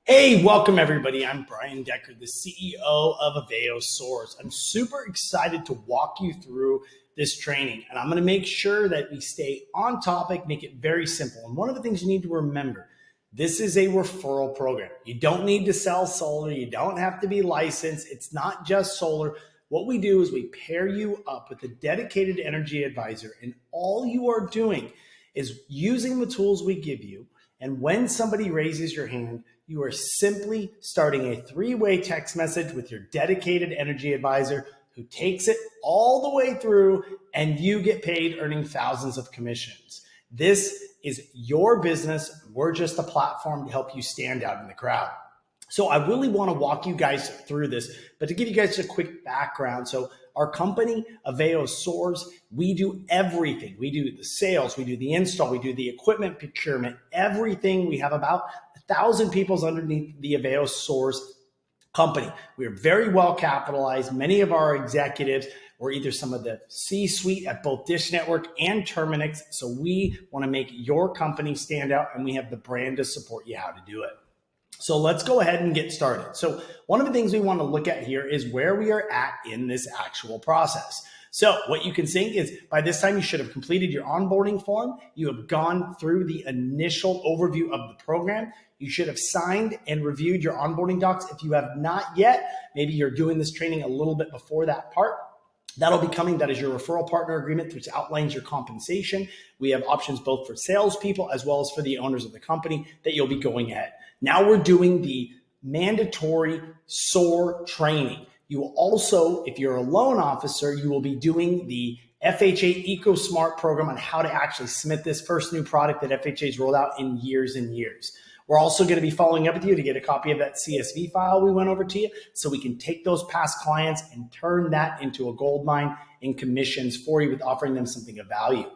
Hey, welcome everybody. I'm Brian Decker, the CEO of Aveyo Soar. I'm super excited to walk you through this training, and I'm going to make sure that we stay on topic, make it very simple. And one of the things you need to remember, this is a referral program. You don't need to sell solar. You don't have to be licensed. It's not just solar. What we do is we pair you up with a dedicated energy advisor, and all you are doing is using the tools we give you. And when somebody raises your hand, you are simply starting a three-way text message with your dedicated energy advisor who takes it all the way through, and you get paid earning thousands of commissions. This is your business. We're just a platform to help you stand out in the crowd. So I really want to walk you guys through this, but to give you guys a quick background. So our company, Aveyo Soar, we do everything. We do the sales, we do the install, we do the equipment procurement, everything. We have about 1,000 people underneath the Aveyo Soar company. We are very well capitalized. Many of our executives were either some of the C-suite at both Dish Network and Terminix. So we want to make your company stand out, and we have the brand to support you how to do it. So let's go ahead and get started. So one of the things we want to look at here is where we are at in this actual process. So what you can think is by this time you should have completed your onboarding form. You have gone through the initial overview of the program. You should have signed and reviewed your onboarding docs. If you have not yet, maybe you're doing this training a little bit before that part. That'll be coming. That is your referral partner agreement, which outlines your compensation. We have options both for salespeople as well as for the owners of the company that you'll be going at. Now we're doing the mandatory SOAR training. You will also, if you're a loan officer, you will be doing the FHA EcoSmart program on how to actually submit this first new product that FHA's rolled out in years and years. We're also going to be following up with you to get a copy of that CSV file we went over to you so we can take those past clients and turn that into a gold mine in commissions for you with offering them something of value.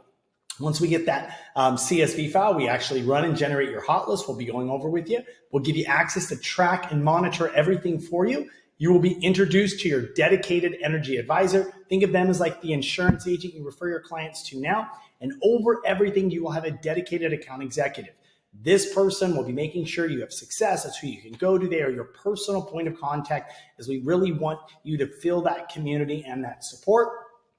Once we get that CSV file, we actually run and generate your hot list. We'll be going over with you. We'll give you access to track and monitor everything for you. You will be introduced to your dedicated energy advisor. Think of them as like the insurance agent you refer your clients to now. And over everything, you will have a dedicated account executive. This person will be making sure you have success. That's who you can go to. They are your personal point of contact, as we really want you to feel that community and that support.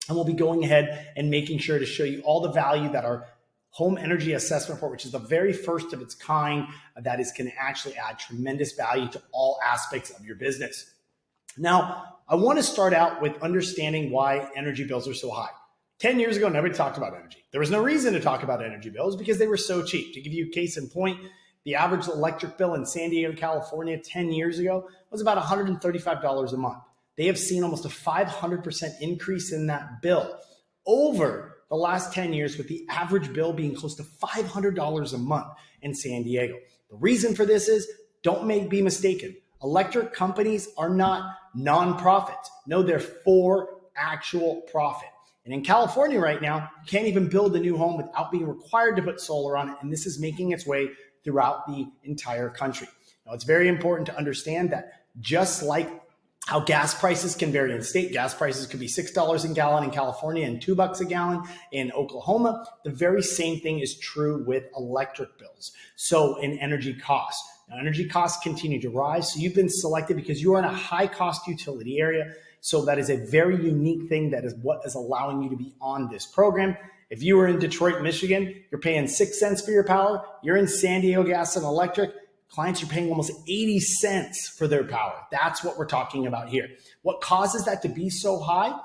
And we'll be going ahead and making sure to show you all the value that our home energy assessment report, which is the very first of its kind, that is going to actually add tremendous value to all aspects of your business. Now, I want to start out with understanding why energy bills are so high. 10 years ago, nobody talked about energy. There was no reason to talk about energy bills because they were so cheap. To give you a case in point, the average electric bill in San Diego, California 10 years ago was about $135 a month. They have seen almost a 500% increase in that bill over the last 10 years, with the average bill being close to $500 a month in San Diego. The reason for this is, be mistaken. Electric companies are not nonprofits. No, they're for actual profit. And in California right now, you can't even build a new home without being required to put solar on it. And this is making its way throughout the entire country. Now, it's very important to understand that just like how gas prices can vary in state, gas prices could be $6 a gallon in California and $2 a gallon in Oklahoma. The very same thing is true with electric bills. So in energy costs. Now, energy costs continue to rise. So you've been selected because you are in a high cost utility area. So that is a very unique thing. That is what is allowing you to be on this program. If you were in Detroit, Michigan, you're paying 6 cents for your power. You're in San Diego Gas and Electric. Clients are paying almost 80 cents for their power. That's what we're talking about here. What causes that to be so high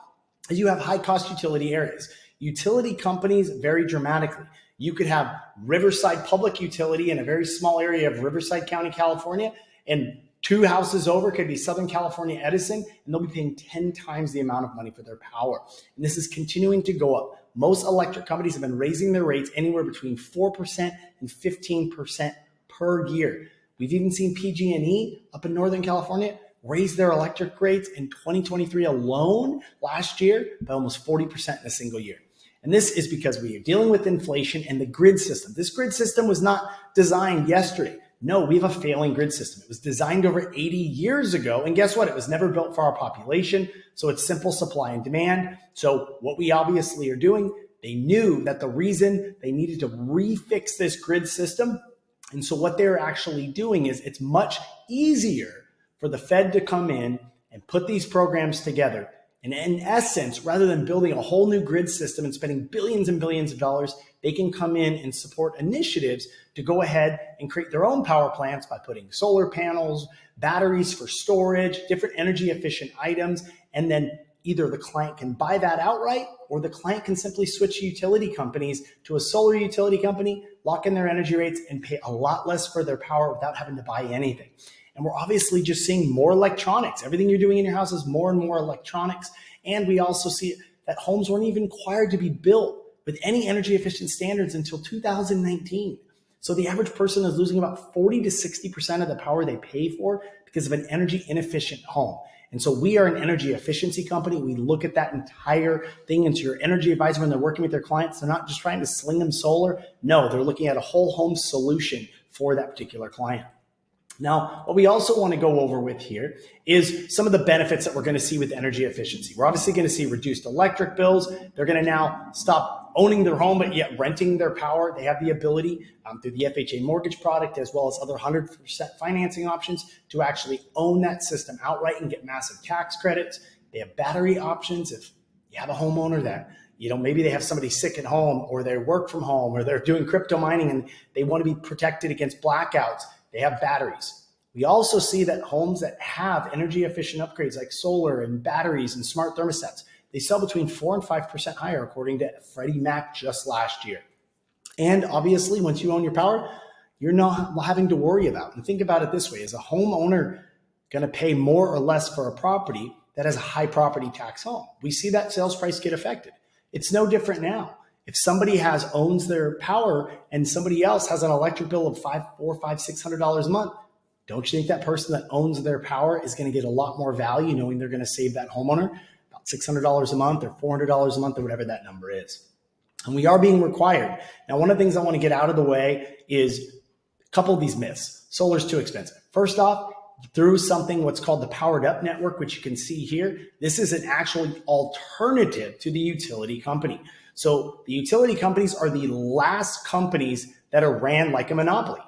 is you have high cost utility areas. Utility companies vary dramatically. You could have Riverside Public Utility in a very small area of Riverside County, California, and 2 houses over could be Southern California Edison, and they'll be paying 10 times the amount of money for their power. And this is continuing to go up. Most electric companies have been raising their rates anywhere between 4% and 15% per year. We've even seen PG&E up in Northern California raise their electric rates in 2023 alone last year by almost 40% in a single year. And this is because we are dealing with inflation and the grid system. This grid system was not designed yesterday. No, we have a failing grid system. It was designed over 80 years ago. And guess what? It was never built for our population. So it's simple supply and demand. So what we obviously are doing, they knew that the reason they needed to refix this grid system And so what they're actually doing is it's much easier for the Fed to come in and put these programs together. And in essence, rather than building a whole new grid system and spending billions and billions of dollars, they can come in and support initiatives to go ahead and create their own power plants by putting solar panels, batteries for storage, different energy efficient items, and then either the client can buy that outright or the client can simply switch utility companies to a solar utility company, lock in their energy rates, and pay a lot less for their power without having to buy anything. And we're obviously just seeing more electronics. Everything you're doing in your house is more and more electronics. And we also see that homes weren't even required to be built with any energy efficient standards until 2019. So the average person is losing about 40 to 60% of the power they pay for because of an energy inefficient home. And so we are an energy efficiency company. We look at that entire thing. And so your energy advisor, when they're working with their clients, they're not just trying to sling them solar. No, they're looking at a whole home solution for that particular client. Now, what we also want to go over with here is some of the benefits that we're going to see with energy efficiency. We're obviously going to see reduced electric bills. They're going to now stop owning their home, but yet renting their power. They have the ability through the FHA mortgage product, as well as other 100% financing options, to actually own that system outright and get massive tax credits. They have battery options. If you have a homeowner that, maybe they have somebody sick at home, or they work from home, or they're doing crypto mining and they want to be protected against blackouts, they have batteries. We also see that homes that have energy efficient upgrades like solar and batteries and smart thermostats, they sell between 4 and 5% higher, according to Freddie Mac just last year. And obviously, once you own your power, you're not having to worry about. And think about it this way: is a homeowner going to pay more or less for a property that has a high property tax home? We see that sales price get affected. It's no different now. If somebody owns their power and somebody else has an electric bill of $400, $500, $600 a month, don't you think that person that owns their power is going to get a lot more value, knowing they're going to save that homeowner about $600 a month or $400 a month or whatever that number is? And we are being required. Now, one of the things I want to get out of the way is a couple of these myths. Solar's too expensive. First off, through something what's called the Powered Up Network, which you can see here, this is an actual alternative to the utility company. So the utility companies are the last companies that are ran like a monopoly.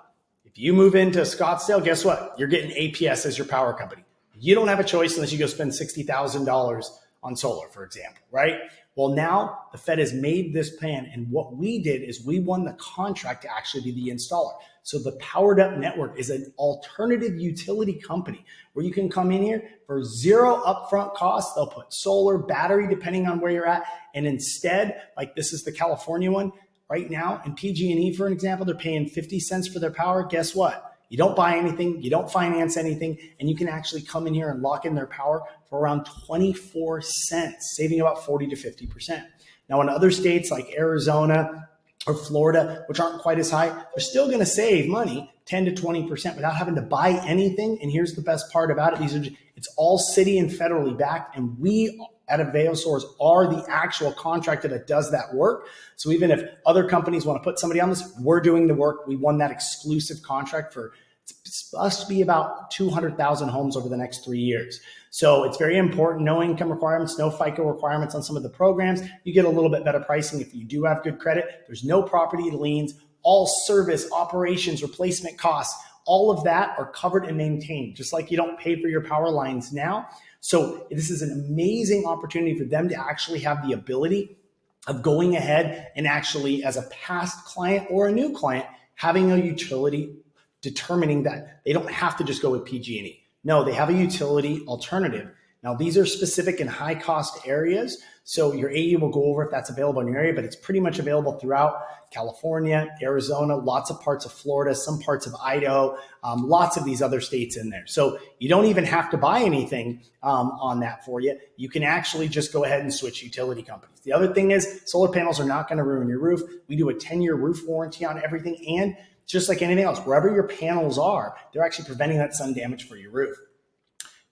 If you move into Scottsdale, guess what? You're getting APS as your power company. You don't have a choice unless you go spend $60,000 on solar, for example, right? Well, now the Fed has made this plan, and what we did is we won the contract to actually be the installer. So the Powered Up Network is an alternative utility company where you can come in here for zero upfront costs. They'll put solar, battery, depending on where you're at. And instead, like this is the California one right now, in PG&E, for an example, they're paying 50 cents for their power. Guess what? You don't buy anything, you don't finance anything, and you can actually come in here and lock in their power for around 24 cents, saving about 40 to 50%. Now, in other states like Arizona or Florida, which aren't quite as high, they're still going to save money, 10 to 20%, without having to buy anything. And here's the best part about it. It's all city and federally backed, and we at Aveyo Soars are the actual contractor that does that work. So even if other companies want to put somebody on this, we're doing the work. We won that exclusive contract for, it's supposed to be about 200,000 homes over the next 3 years. So it's very important. No income requirements, no FICO requirements on some of the programs. You get a little bit better pricing if you do have good credit. There's no property liens. All service, operations, replacement costs, all of that are covered and maintained, just like you don't pay for your power lines now. So this is an amazing opportunity for them to actually have the ability of going ahead and actually, as a past client or a new client, having a utility determining that they don't have to just go with PG&E. No, they have a utility alternative. Now, these are specific in high cost areas. So your AE will go over if that's available in your area, but it's pretty much available throughout California, Arizona, lots of parts of Florida, some parts of Idaho, lots of these other states in there. So you don't even have to buy anything on that for you. You can actually just go ahead and switch utility companies. The other thing is solar panels are not going to ruin your roof. We do a 10-year roof warranty on everything. And just like anything else, wherever your panels are, they're actually preventing that sun damage for your roof.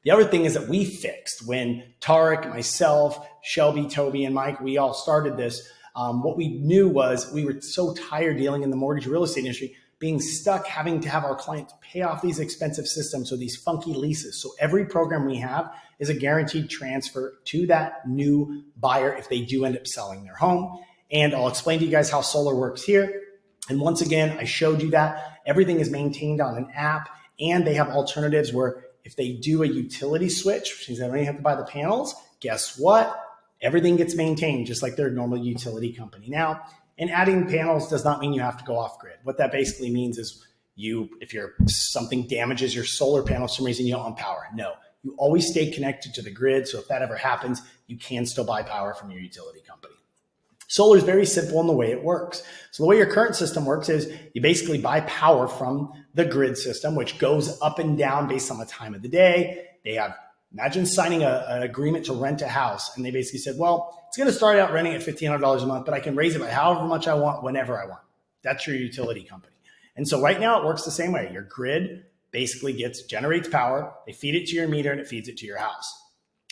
The other thing is that we fixed when Tarek, myself, Shelby, Toby, and Mike, we all started this. What we knew was we were so tired dealing in the mortgage real estate industry, being stuck having to have our clients pay off these expensive systems or these funky leases. So every program we have is a guaranteed transfer to that new buyer if they do end up selling their home. And I'll explain to you guys how solar works here. And once again, I showed you that everything is maintained on an app, and they have alternatives where if they do a utility switch, which means they don't even have to buy the panels, guess what? Everything gets maintained just like their normal utility company. Now, and adding panels does not mean you have to go off grid. What that basically means is if something damages your solar panels for some reason, you don't own power. No, you always stay connected to the grid. So if that ever happens, you can still buy power from your utility company. Solar is very simple in the way it works. So the way your current system works is you basically buy power from the grid system, which goes up and down based on the time of the day. Imagine signing an agreement to rent a house, and they basically said, well, it's going to start out renting at $1,500 a month, but I can raise it by however much I want, whenever I want. That's your utility company. And so right now it works the same way. Your grid basically generates power, they feed it to your meter, and it feeds it to your house.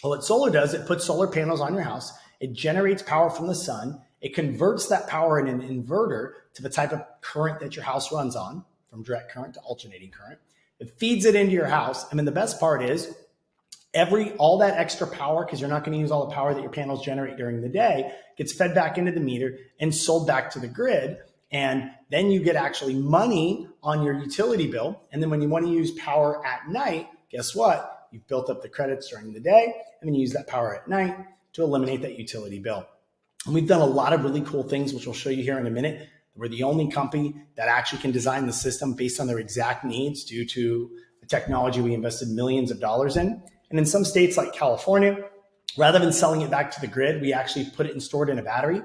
Well, what solar does, it puts solar panels on your house. It generates power from the sun. It converts that power in an inverter to the type of current that your house runs on, from direct current to alternating current. It feeds it into your house. And then the best part is all that extra power, because you're not going to use all the power that your panels generate during the day, gets fed back into the meter and sold back to the grid. And then you get actually money on your utility bill. And then when you want to use power at night, guess what? You've built up the credits during the day, and then you use that power at night to eliminate that utility bill. And we've done a lot of really cool things, which we'll show you here in a minute. We're the only company that actually can design the system based on their exact needs due to the technology we invested millions of dollars in. And in some states like California, rather than selling it back to the grid, we actually put it and stored in a battery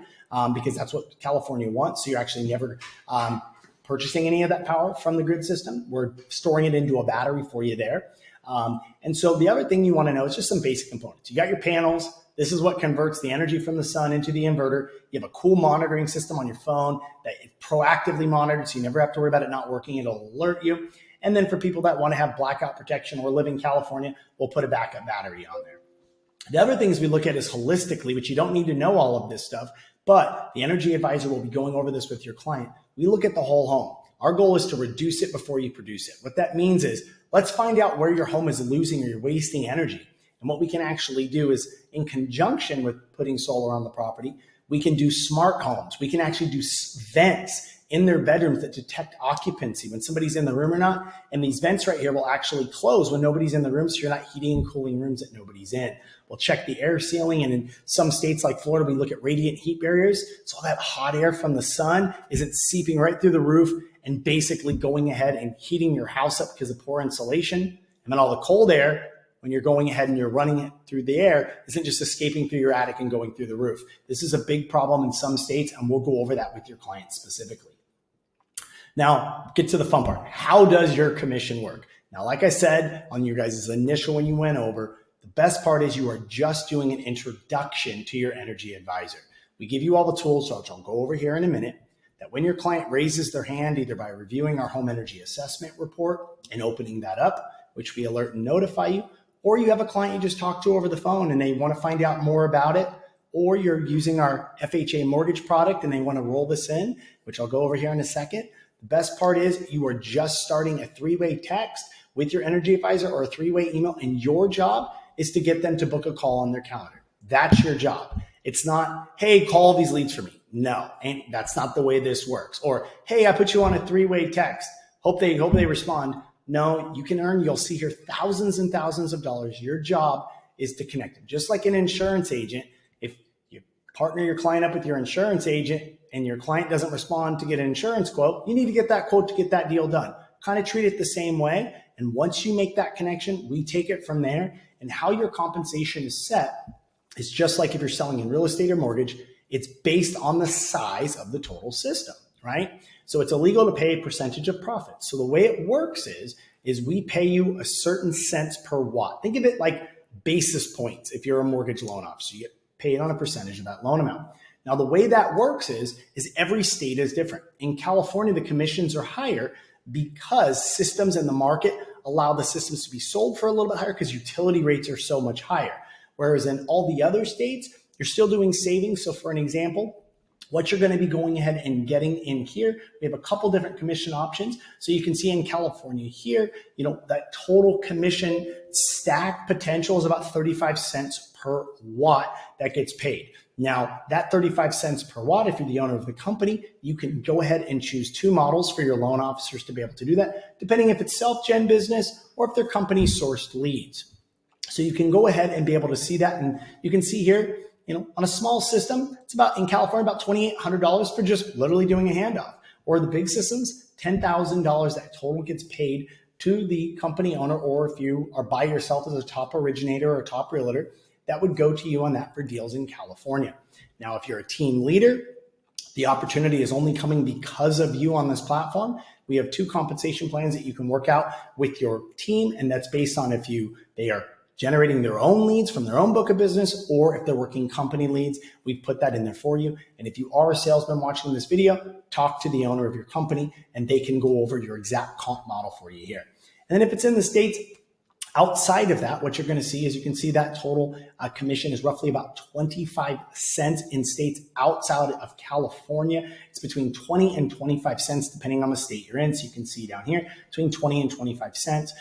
because that's what California wants. So you're actually never purchasing any of that power from the grid system. We're storing it into a battery for you there. And so the other thing you want to know is just some basic components. You got your panels. This is what converts the energy from the sun into the inverter. You have a cool monitoring system on your phone that is proactively monitored, so you never have to worry about it not working. It'll alert you. And then for people that want to have blackout protection or live in California, we'll put a backup battery on there. The other things we look at is holistically, which you don't need to know all of this stuff, but the energy advisor will be going over this with your client. We look at the whole home. Our goal is to reduce it before you produce it. What that means is let's find out where your home is losing or you're wasting energy. And what we can actually do is, in conjunction with putting solar on the property, we can do smart homes. We can actually do vents in their bedrooms that detect occupancy when somebody's in the room or not. And these vents right here will actually close when nobody's in the room, so you're not heating and cooling rooms that nobody's in. We'll check the air sealing, and in some states like Florida, we look at radiant heat barriers. So all that hot air from the sun isn't seeping right through the roof and basically going ahead and heating your house up because of poor insulation. And then all the cold air, when you're going ahead and you're running it through the air, isn't just escaping through your attic and going through the roof. This is a big problem in some states, and we'll go over that with your clients specifically. Now, get to the fun part. How does your commission work? Now, like I said on your guys' initial when you went over, the best part is you are just doing an introduction to your energy advisor. We give you all the tools, which I'll go over here in a minute, that when your client raises their hand, either by reviewing our home energy assessment report and opening that up, which we alert and notify you, or you have a client you just talked to over the phone and they want to find out more about it, or you're using our FHA mortgage product and they want to roll this in, which I'll go over here in a second. The best part is you are just starting a 3-way text with your energy advisor or a 3-way email, and your job is to get them to book a call on their calendar. That's your job. It's not, hey, call these leads for me. No, and that's not the way this works. Or, hey, I put you on a 3-way text. Hope they respond. No, you'll see here thousands and thousands of dollars. Your job is to connect them. Just like an insurance agent, if you partner your client up with your insurance agent and your client doesn't respond to get an insurance quote, you need to get that quote to get that deal done. Kind of treat it the same way. And once you make that connection, we take it from there. And how your compensation is set is just like if you're selling in real estate or mortgage, it's based on the size of the total system, right? So it's illegal to pay a percentage of profits. So the way it works is we pay you a certain cents per watt. Think of it like basis points if you're a mortgage loan officer. You get paid on a percentage of that loan amount. Now, the way that works is every state is different. In California, the commissions are higher because systems in the market allow the systems to be sold for a little bit higher because utility rates are so much higher. Whereas in all the other states, you're still doing savings. So for an example, what you're going to be going ahead and getting in here. We have a couple different commission options. So you can see in California here, that total commission stack potential is about 35 cents per watt that gets paid. Now, that 35 cents per watt, if you're the owner of the company, you can go ahead and choose 2 models for your loan officers to be able to do that, depending if it's self-gen business or if they're company-sourced leads. So you can go ahead and be able to see that. And you can see here, on a small system, it's in California, about $2,800 for just literally doing a handoff. Or the big systems, $10,000 that total gets paid to the company owner, or if you are by yourself as a top originator or a top realtor, that would go to you on that for deals in California. Now, if you're a team leader, the opportunity is only coming because of you on this platform. We have 2 compensation plans that you can work out with your team, and that's based on if they are generating their own leads from their own book of business, or if they're working company leads. We've put that in there for you. And if you are a salesman watching this video, talk to the owner of your company and they can go over your exact comp model for you here. And then if it's in the States, outside of that, what you're going to see is you can see that total commission is roughly about 25 cents in states outside of California. It's between 20 and 25 cents, depending on the state you're in. So you can see down here between 20 and 25 cents.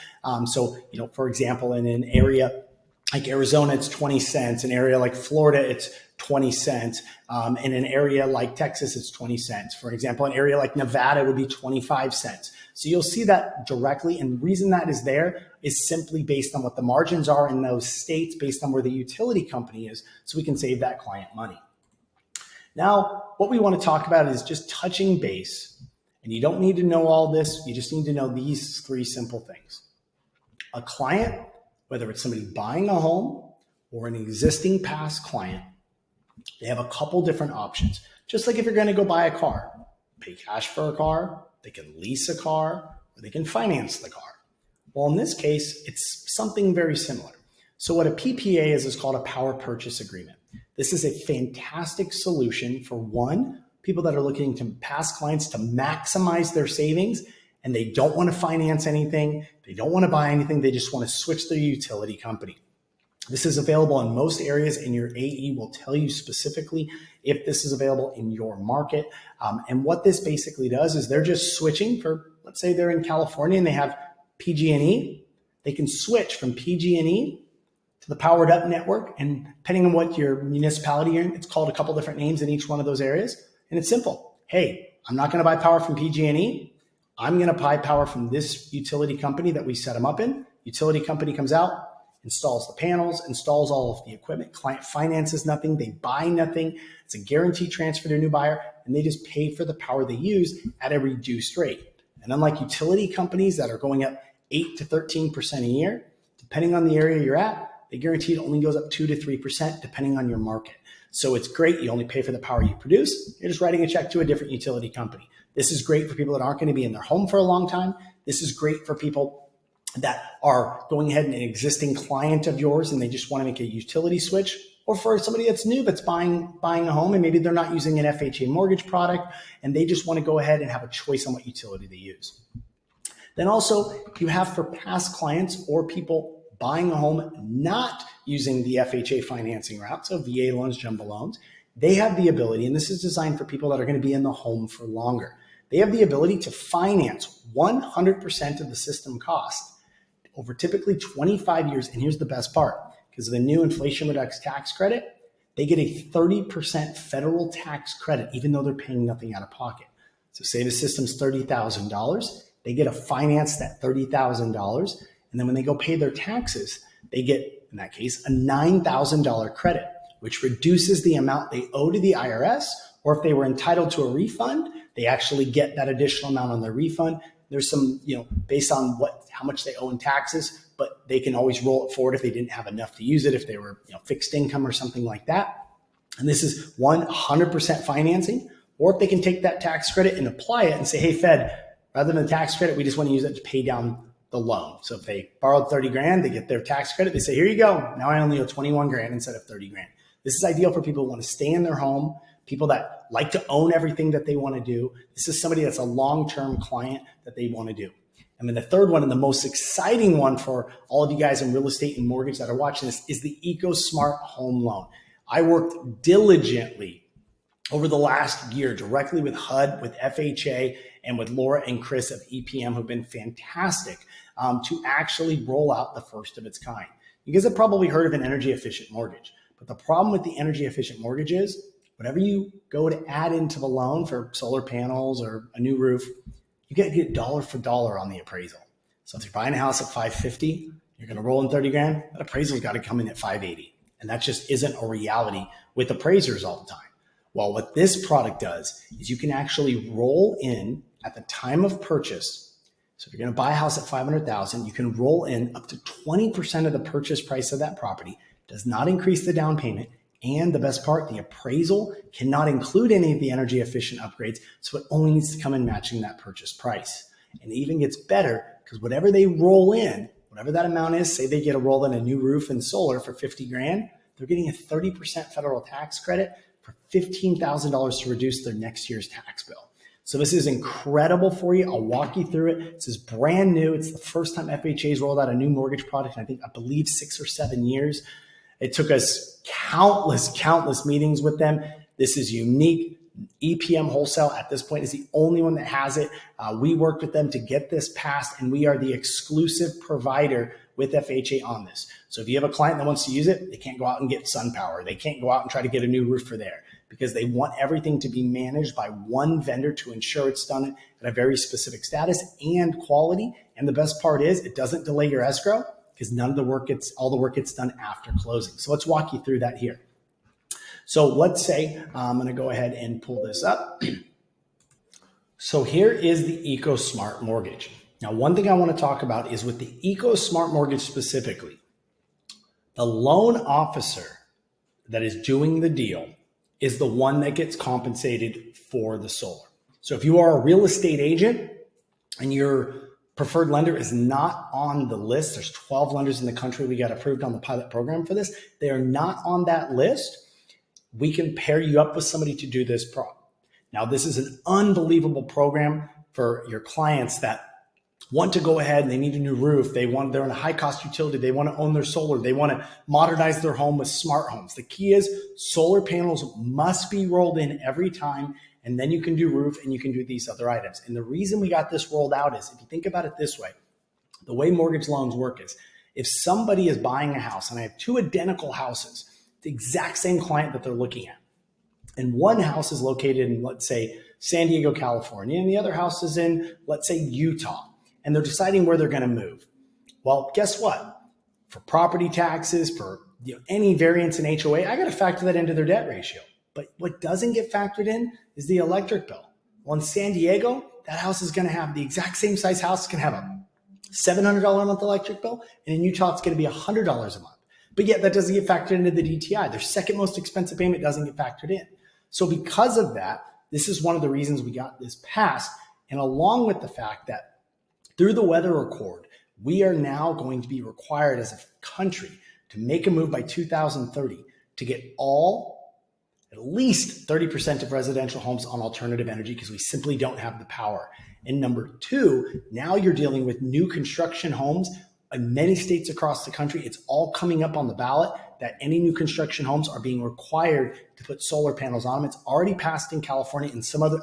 For example, in an area like Arizona, it's 20 cents. An area like Florida, it's 20 cents. In an area like Texas, it's 20 cents. For example, an area like Nevada would be 25 cents. So you'll see that directly. And the reason that is there is simply based on what the margins are in those states, based on where the utility company is, so we can save that client money. Now, what we want to talk about is just touching base. And you don't need to know all this. You just need to know these 3 simple things. A client, whether it's somebody buying a home or an existing past client, they have a couple different options. Just like if you're going to go buy a car, pay cash for a car, they can lease a car, or they can finance the car. Well, in this case, it's something very similar. So what a PPA is called a power purchase agreement. This is a fantastic solution for people that are looking to past clients to maximize their savings, and they don't want to finance anything. They don't want to buy anything. They just want to switch their utility company. This is available in most areas, and your AE will tell you specifically if this is available in your market. And what this basically does is they're just switching for, let's say they're in California and they have PG&E. They can switch from PG&E to the powered up network. And depending on what your municipality you're in, it's called a couple different names in each one of those areas. And it's simple. Hey, I'm not going to buy power from PG&E. I'm going to buy power from this utility company that we set them up in. Utility company comes out, installs the panels, installs all of the equipment. Client finances nothing. They buy nothing. It's a guaranteed transfer to a new buyer, and they just pay for the power they use at a reduced rate. And unlike utility companies that are going up 8 to 13% a year, depending on the area you're at, they guarantee it only goes up 2 to 3% depending on your market. So it's great. You only pay for the power you produce. You're just writing a check to a different utility company. This is great for people that aren't going to be in their home for a long time. This is great for people that are going ahead and an existing client of yours and they just want to make a utility switch, or for somebody that's new that's buying a home and maybe they're not using an FHA mortgage product and they just want to go ahead and have a choice on what utility they use. Then also you have for past clients or people buying a home not using the FHA financing route, so VA loans, jumbo loans, they have the ability, and this is designed for people that are going to be in the home for longer. They have the ability to finance 100% of the system cost over typically 25 years. And here's the best part, because of the new Inflation Reduction Tax Credit, they get a 30% federal tax credit, even though they're paying nothing out of pocket. So say the system's $30,000, they get to finance that $30,000. And then when they go pay their taxes, they get, in that case, a $9,000 credit, which reduces the amount they owe to the IRS, or if they were entitled to a refund, they actually get that additional amount on their refund. There's some, based on how much they owe in taxes, but they can always roll it forward if they didn't have enough to use it, if they were fixed income or something like that. And this is 100% financing, or if they can take that tax credit and apply it and say, hey, Fed, rather than the tax credit, we just want to use it to pay down the loan. So if they borrowed 30 grand, they get their tax credit. They say, here you go. Now I only owe 21 grand instead of 30 grand. This is ideal for people who want to stay in their home, people that like to own everything that they want to do. This is somebody that's a long-term client that they want to do. And then the third one, and the most exciting one for all of you guys in real estate and mortgage that are watching this, is the EcoSmart Home Loan. I worked diligently over the last year directly with HUD, with FHA, and with Laura and Chris of EPM, who've been fantastic to actually roll out the first of its kind. You guys have probably heard of an energy efficient mortgage, but the problem with the energy efficient mortgage is whatever you go to add into the loan for solar panels or a new roof, you get dollar for dollar on the appraisal. So if you're buying a house at 550, you're going to roll in 30 grand, that appraisal's got to come in at 580. And that just isn't a reality with appraisers all the time. Well, what this product does is you can actually roll in at the time of purchase. So if you're going to buy a house at 500,000, you can roll in up to 20% of the purchase price of that property, does not increase the down payment. And the best part, the appraisal cannot include any of the energy efficient upgrades. So it only needs to come in matching that purchase price. And it even gets better because whatever they roll in, whatever that amount is, say they get a roll in a new roof and solar for 50 grand, they're getting a 30% federal tax credit for $15,000 to reduce their next year's tax bill. So this is incredible for you. I'll walk you through it. This is brand new. It's the first time FHA's rolled out a new mortgage product in I believe 6 or 7 years. It took us countless meetings with them. This is unique. EPM Wholesale at this point is the only one that has it. We worked with them to get this passed, and we are the exclusive provider with FHA on this. So if you have a client that wants to use it, they can't go out and get SunPower. They can't go out and try to get a new roof for there because they want everything to be managed by one vendor to ensure it's done at a very specific status and quality. And the best part is it doesn't delay your escrow because all the work gets done after closing. So let's walk you through that here. So let's say I'm going to go ahead and pull this up. So here is the EcoSmart mortgage. Now, one thing I want to talk about is with the EcoSmart mortgage specifically, the loan officer that is doing the deal is the one that gets compensated for the solar. So if you are a real estate agent and your preferred lender is not on the list, there's 12 lenders in the country we got approved on the pilot program for this. They are not on that list. We can pair you up with somebody to do this pro. Now, this is an unbelievable program for your clients that want to go ahead and they need a new roof. They're in a high cost utility. They want to own their solar. They want to modernize their home with smart homes. The key is solar panels must be rolled in every time. And then you can do roof and you can do these other items. And the reason we got this rolled out is if you think about it this way, the way mortgage loans work is if somebody is buying a house and I have two identical houses, the exact same client that they're looking at. And one house is located in, let's say, San Diego, California, and the other house is in, let's say, Utah. And they're deciding where they're going to move. Well, guess what? For property taxes, for any variance in HOA, I got to factor that into their debt ratio. But what doesn't get factored in is the electric bill. Well, in San Diego, that house is going to have the exact same size house. It's going to have a $700 a month electric bill. And in Utah, it's going to be $100 a month. But yet that doesn't get factored into the DTI. Their second most expensive payment doesn't get factored in. So because of that, this is one of the reasons we got this passed. And along with the fact that through the weather accord, we are now going to be required as a country to make a move by 2030 to get at least 30% of residential homes on alternative energy because we simply don't have the power. And number two, now you're dealing with new construction homes in many states across the country. It's all coming up on the ballot that any new construction homes are being required to put solar panels on them. It's already passed in California and several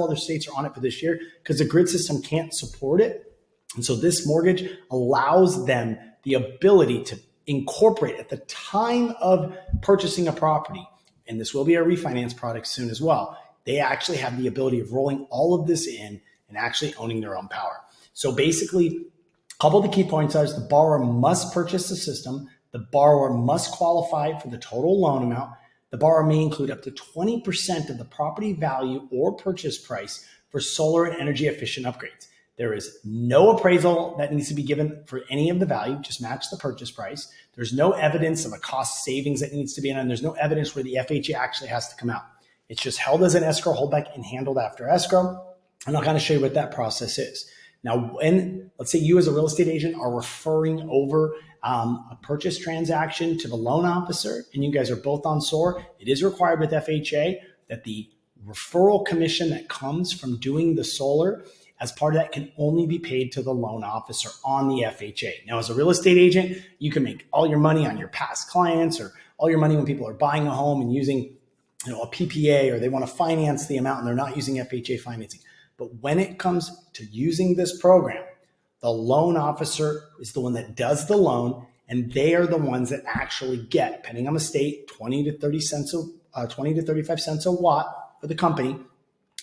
other states are on it for this year because the grid system can't support it. And so this mortgage allows them the ability to incorporate at the time of purchasing a property, and this will be a refinance product soon as well. They actually have the ability of rolling all of this in and actually owning their own power. So basically, a couple of the key points are the borrower must purchase the system. The borrower must qualify for the total loan amount. The borrower may include up to 20% of the property value or purchase price for solar and energy efficient upgrades. There is no appraisal that needs to be given for any of the value, just match the purchase price. There's no evidence of a cost savings that needs to be in, and there's no evidence where the FHA actually has to come out. It's just held as an escrow holdback and handled after escrow. And I'll kind of show you what that process is. Now, when, let's say you as a real estate agent are referring over a purchase transaction to the loan officer, and you guys are both on SOAR, it is required with FHA that the referral commission that comes from doing the solar as part of that can only be paid to the loan officer on the FHA. Now, as a real estate agent, you can make all your money on your past clients or all your money when people are buying a home and using a PPA, or they want to finance the amount and they're not using FHA financing. But when it comes to using this program, the loan officer is the one that does the loan, and they are the ones that actually get, depending on the state, 20 to 35 cents a watt for the company.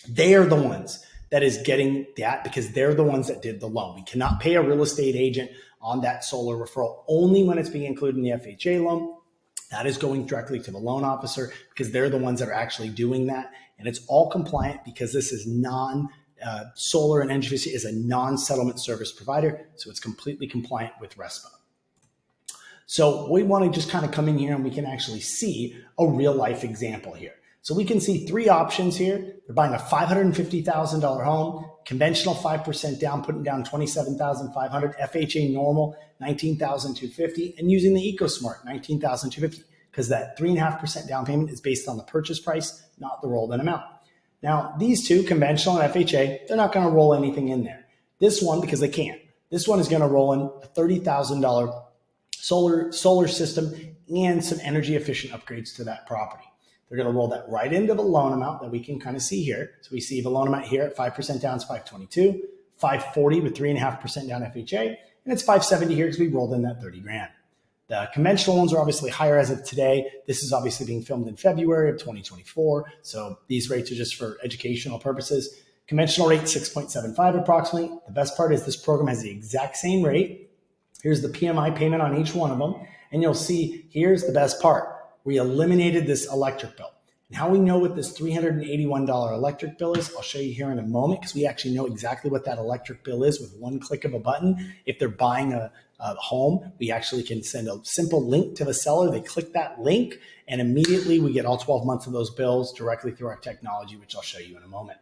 They are the ones that is getting that because they're the ones that did the loan. We cannot pay a real estate agent on that solar referral, only when it's being included in the FHA loan. That is going directly to the loan officer because they're the ones that are actually doing that. And it's all compliant because this is Solar and Energy is a non-settlement service provider. So it's completely compliant with RESPA. So we want to just kind of come in here and we can actually see a real life example here. So we can see three options here. They're buying a $550,000 home, conventional 5% down, putting down $27,500, FHA normal $19,250, and using the EcoSmart $19,250 because that 3.5% down payment is based on the purchase price, not the rolled in amount. Now, these two, conventional and FHA, they're not going to roll anything in there. This one, because they can't. This one is going to roll in a $30,000 solar system and some energy efficient upgrades to that property. They're going to roll that right into the loan amount that we can kind of see here. So we see the loan amount here at 5% down is $522, $540 with 3.5% down FHA, and it's $570 here because we rolled in that 30 grand. The conventional loans are obviously higher as of today. This is obviously being filmed in February of 2024. So these rates are just for educational purposes. Conventional rate, 6.75 approximately. The best part is this program has the exact same rate. Here's the PMI payment on each one of them. And you'll see, here's the best part. We eliminated this electric bill. And how we know what this $381 electric bill is, I'll show you here in a moment because we actually know exactly what that electric bill is with one click of a button. If they're buying a home, we actually can send a simple link to the seller. They click that link and immediately we get all 12 months of those bills directly through our technology, which I'll show you in a moment.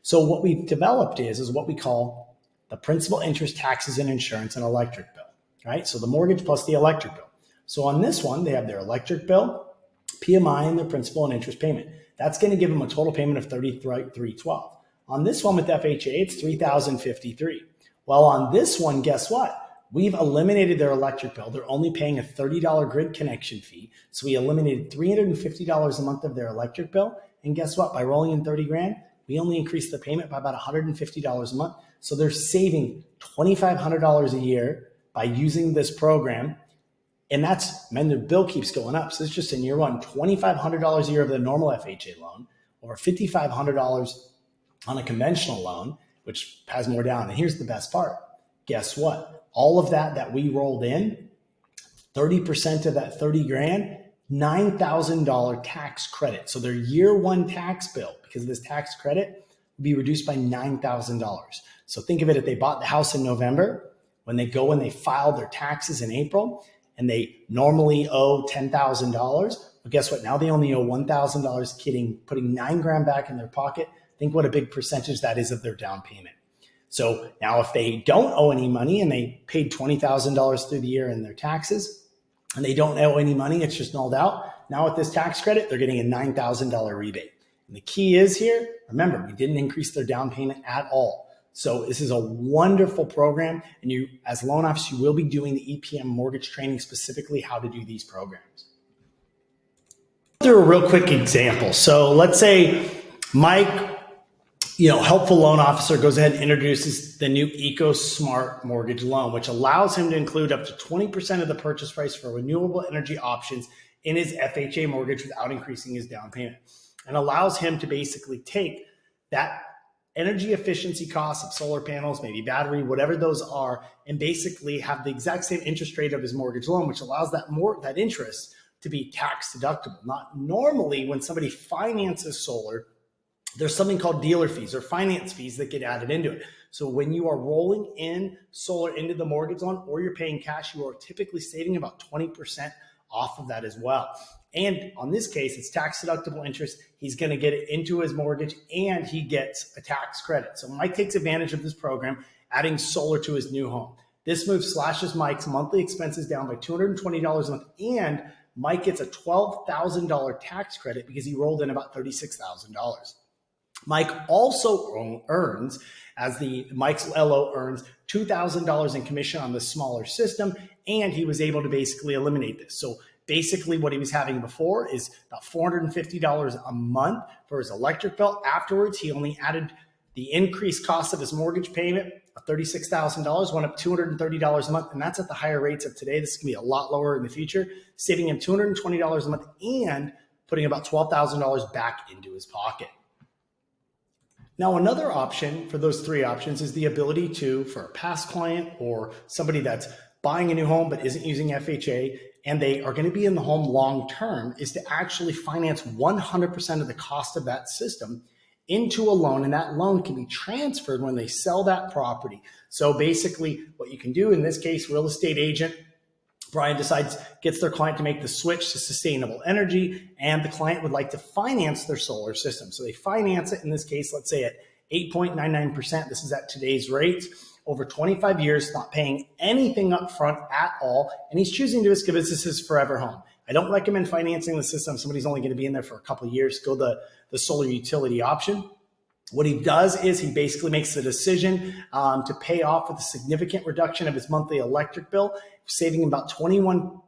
So what we've developed is what we call the principal, interest, taxes, and insurance and electric bill, right? So the mortgage plus the electric bill. So on this one, they have their electric bill, PMI, and their principal and interest payment. That's going to give them a total payment of $3,312. On this one with FHA, it's $3,053. Well, on this one, guess what? We've eliminated their electric bill. They're only paying a $30 grid connection fee. So we eliminated $350 a month of their electric bill. And guess what? By rolling in 30 grand, we only increased the payment by about $150 a month. So they're saving $2,500 a year by using this program. And the bill keeps going up. So it's just in year one, $2,500 a year of the normal FHA loan, or $5,500 on a conventional loan, which has more down. And here's the best part. Guess what? All of that we rolled in, 30% of that 30 grand, $9,000 tax credit. So their year one tax bill, because of this tax credit, would be reduced by $9,000. So think of it, if they bought the house in November, when they go and they filed their taxes in April, and they normally owe $10,000. Well, guess what? Now they only owe $1,000, putting 9 grand back in their pocket. Think what a big percentage that is of their down payment. So now if they don't owe any money and they paid $20,000 through the year in their taxes and they don't owe any money, it's just nulled out. Now with this tax credit, they're getting a $9,000 rebate. And the key is here, remember, we didn't increase their down payment at all. So this is a wonderful program, and you, as a loan officer, you will be doing the EPM mortgage training, specifically how to do these programs. Do a real quick example. So let's say Mike, helpful loan officer, goes ahead and introduces the new EcoSmart mortgage loan, which allows him to include up to 20% of the purchase price for renewable energy options in his FHA mortgage without increasing his down payment, and allows him to basically take that energy efficiency costs of solar panels, maybe battery, whatever those are, and basically have the exact same interest rate of his mortgage loan, which allows that interest to be tax deductible. Not normally when somebody finances solar, there's something called dealer fees or finance fees that get added into it. So when you are rolling in solar into the mortgage loan or you're paying cash, you are typically saving about 20% off of that as well. And on this case, it's tax deductible interest. He's going to get it into his mortgage and he gets a tax credit. So Mike takes advantage of this program, adding solar to his new home. This move slashes Mike's monthly expenses down by $220 a month, and Mike gets a $12,000 tax credit because he rolled in about $36,000. Mike also earns, Mike's LO earns $2,000 in commission on the smaller system, and he was able to basically eliminate this. So Basically, what he was having before is about $450 a month for his electric bill. Afterwards, he only added the increased cost of his mortgage payment of $36,000, went up $230 a month, and that's at the higher rates of today. This can be a lot lower in the future, saving him $220 a month and putting about $12,000 back into his pocket. Now, another option for those three options is the ability to, for a past client or somebody that's buying a new home but isn't using FHA and they are going to be in the home long term, is to actually finance 100% of the cost of that system into a loan, and that loan can be transferred when they sell that property. So basically what you can do in this case, real estate agent, Brian gets their client to make the switch to sustainable energy, and the client would like to finance their solar system. So they finance it, in this case, let's say at 8.99%. This is at today's rates, over 25 years, not paying anything up front at all. And he's choosing to do this because this is his forever home. I don't recommend financing the system. Somebody's only going to be in there for a couple of years. Go the solar utility option. What he does is he basically makes the decision to pay off with a significant reduction of his monthly electric bill, saving him about 21%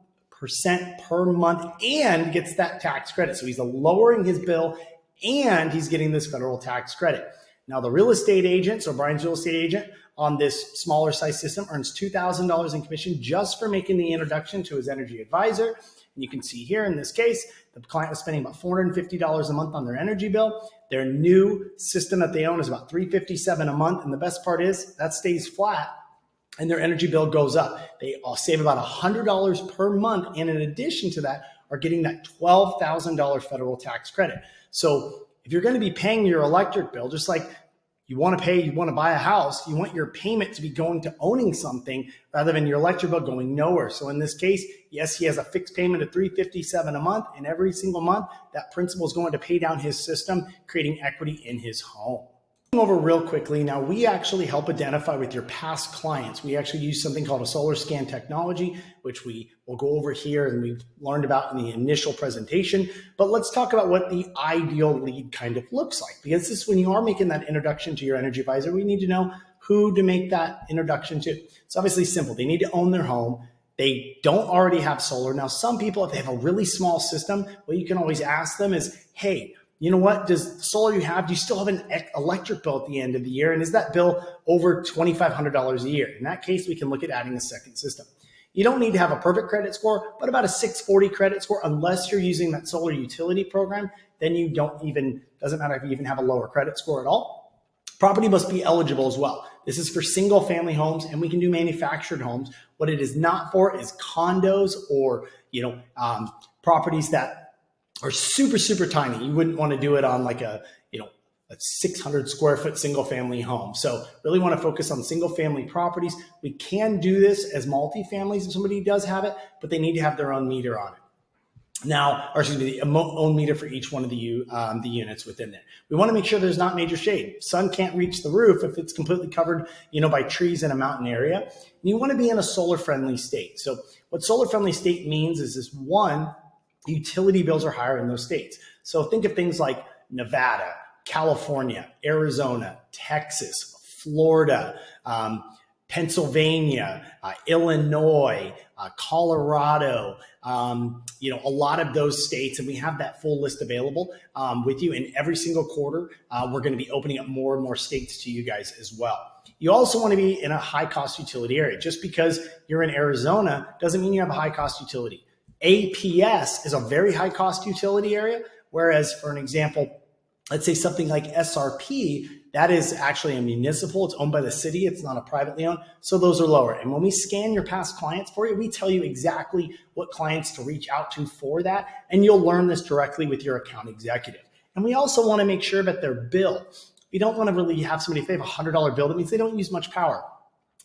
per month, and gets that tax credit. So he's lowering his bill and he's getting this federal tax credit. Now, the real estate agent, so Brian's real estate agent on this smaller size system, earns $2,000 in commission just for making the introduction to his energy advisor. And you can see here in this case, the client was spending about $450 a month on their energy bill. Their new system that they own is about $357 a month. And the best part is that stays flat and their energy bill goes up. They all save about $100 per month. And in addition to that, are getting that $12,000 federal tax credit. So if you're going to be paying your electric bill, just like you want to buy a house, you want your payment to be going to owning something rather than your electric bill going nowhere. So in this case, yes, he has a fixed payment of $357 a month, and every single month that principal is going to pay down his system, creating equity in his home. Over real quickly, now we actually help identify with your past clients. We actually use something called a solar scan technology, which we will go over here and we've learned about in the initial presentation. But let's talk about what the ideal lead kind of looks like, because this is when you are making that introduction to your energy advisor, we need to know who to make that introduction to. It's obviously simple. They need to own their home. They don't already have solar. Now, some people, if they have a really small system, what you can always ask them is, hey, you know what, does the solar you have, do you still have an electric bill at the end of the year? And is that bill over $2,500 a year? In that case, we can look at adding a second system. You don't need to have a perfect credit score, but about a 640 credit score, unless you're using that solar utility program, then you doesn't matter if you even have a lower credit score at all. Property must be eligible as well. This is for single family homes, and we can do manufactured homes. What it is not for is condos or, properties that are super, super tiny. You wouldn't want to do it on like a 600 square foot single family home. So really want to focus on single family properties. We can do this as multifamilies if somebody does have it, but they need to have their own meter on it. Now, the own meter for each one of the units within there. We want to make sure there's not major shade. Sun can't reach the roof if it's completely covered, by trees in a mountain area. And you want to be in a solar friendly state. So what solar friendly state means is this: one, utility bills are higher in those states. So think of things like Nevada, California, Arizona, Texas, Florida, Pennsylvania, Illinois, Colorado, a lot of those states. And we have that full list available with you. In every single quarter, we're going to be opening up more and more states to you guys as well. You also want to be in a high cost utility area. Just because you're in Arizona doesn't mean you have a high cost utility. APS is a very high cost utility area, whereas for an example, let's say something like SRP, that is actually a municipal. It's owned by the city. It's not a privately owned. So those are lower. And when we scan your past clients for you, we tell you exactly what clients to reach out to for that. And you'll learn this directly with your account executive. And we also want to make sure that their bill, we don't want to really have somebody, if they have a $100 bill, that means they don't use much power.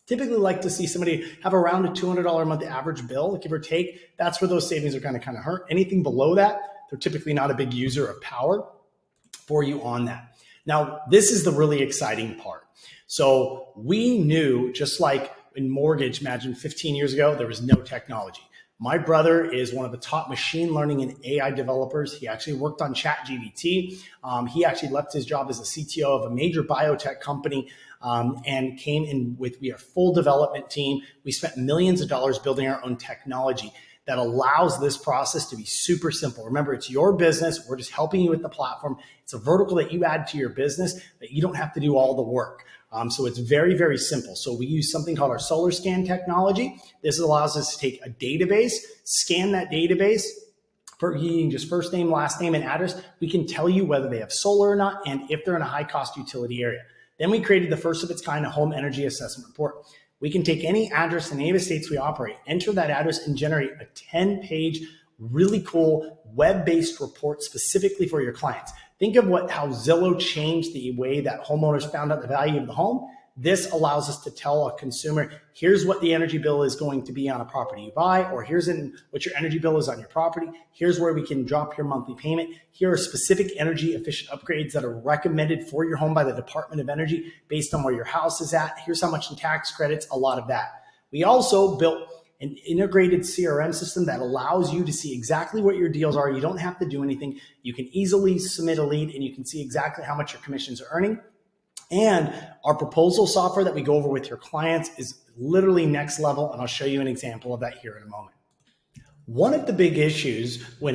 Typically like to see somebody have around a $200 a month average bill, give or take. That's where those savings are kind of hurt. Anything below that, they're typically not a big user of power for you on that. Now, this is the really exciting part. So we knew, just like in mortgage, imagine 15 years ago, there was no technology. My brother is one of the top machine learning and AI developers. He actually worked on ChatGPT. He actually left his job as a CTO of a major biotech company and came in with a full development team. We spent millions of dollars building our own technology. that allows this process to be super simple. Remember, it's your business. We're just helping you with the platform. It's a vertical that you add to your business that you don't have to do all the work. So it's very, very simple. So we use something called our solar scan technology. This allows us to take a database, scan that database, for using just first name, last name, and address. We can tell you whether they have solar or not and if they're in a high cost utility area. Then we created the first of its kind, a home energy assessment report. We can take any address in any of the states we operate, enter that address, and generate a 10-page, really cool web-based report specifically for your clients. Think of how Zillow changed the way that homeowners found out the value of the home. This allows us to tell a consumer, here's what the energy bill is going to be on a property you buy, or here's what your energy bill is on your property. Here's where we can drop your monthly payment. Here are specific energy efficient upgrades that are recommended for your home by the Department of Energy based on where your house is at. Here's how much in tax credits, a lot of that. We also built an integrated CRM system that allows you to see exactly what your deals are. You don't have to do anything. You can easily submit a lead and you can see exactly how much your commissions are earning. And our proposal software that we go over with your clients is literally next level. And I'll show you an example of that here in a moment. One of the big issues when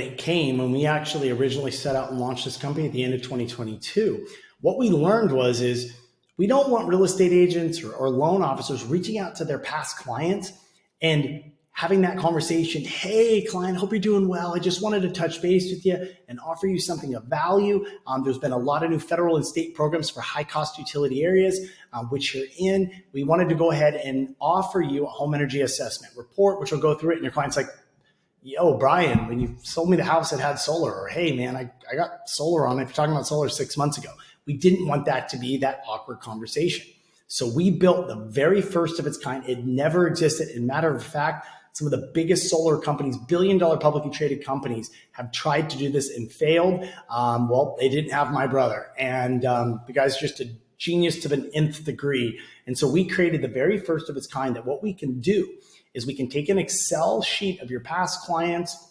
we actually originally set out and launched this company at the end of 2022, what we learned is we don't want real estate agents or loan officers reaching out to their past clients and having that conversation. Hey, client, hope you're doing well. I just wanted to touch base with you and offer you something of value. There's been a lot of new federal and state programs for high cost utility areas, which you're in. We wanted to go ahead and offer you a home energy assessment report, which will go through it. And your client's like, yo, Brian, when you sold me the house that had solar, or hey, man, I got solar on it. If you're talking about solar 6 months ago, we didn't want that to be that awkward conversation. So we built the very first of its kind. It never existed. In matter of fact, some of the biggest solar companies, billion-dollar publicly traded companies, have tried to do this and failed. They didn't have my brother. And the guy's just a genius to the nth degree. And so we created the very first of its kind that what we can do is we can take an Excel sheet of your past clients.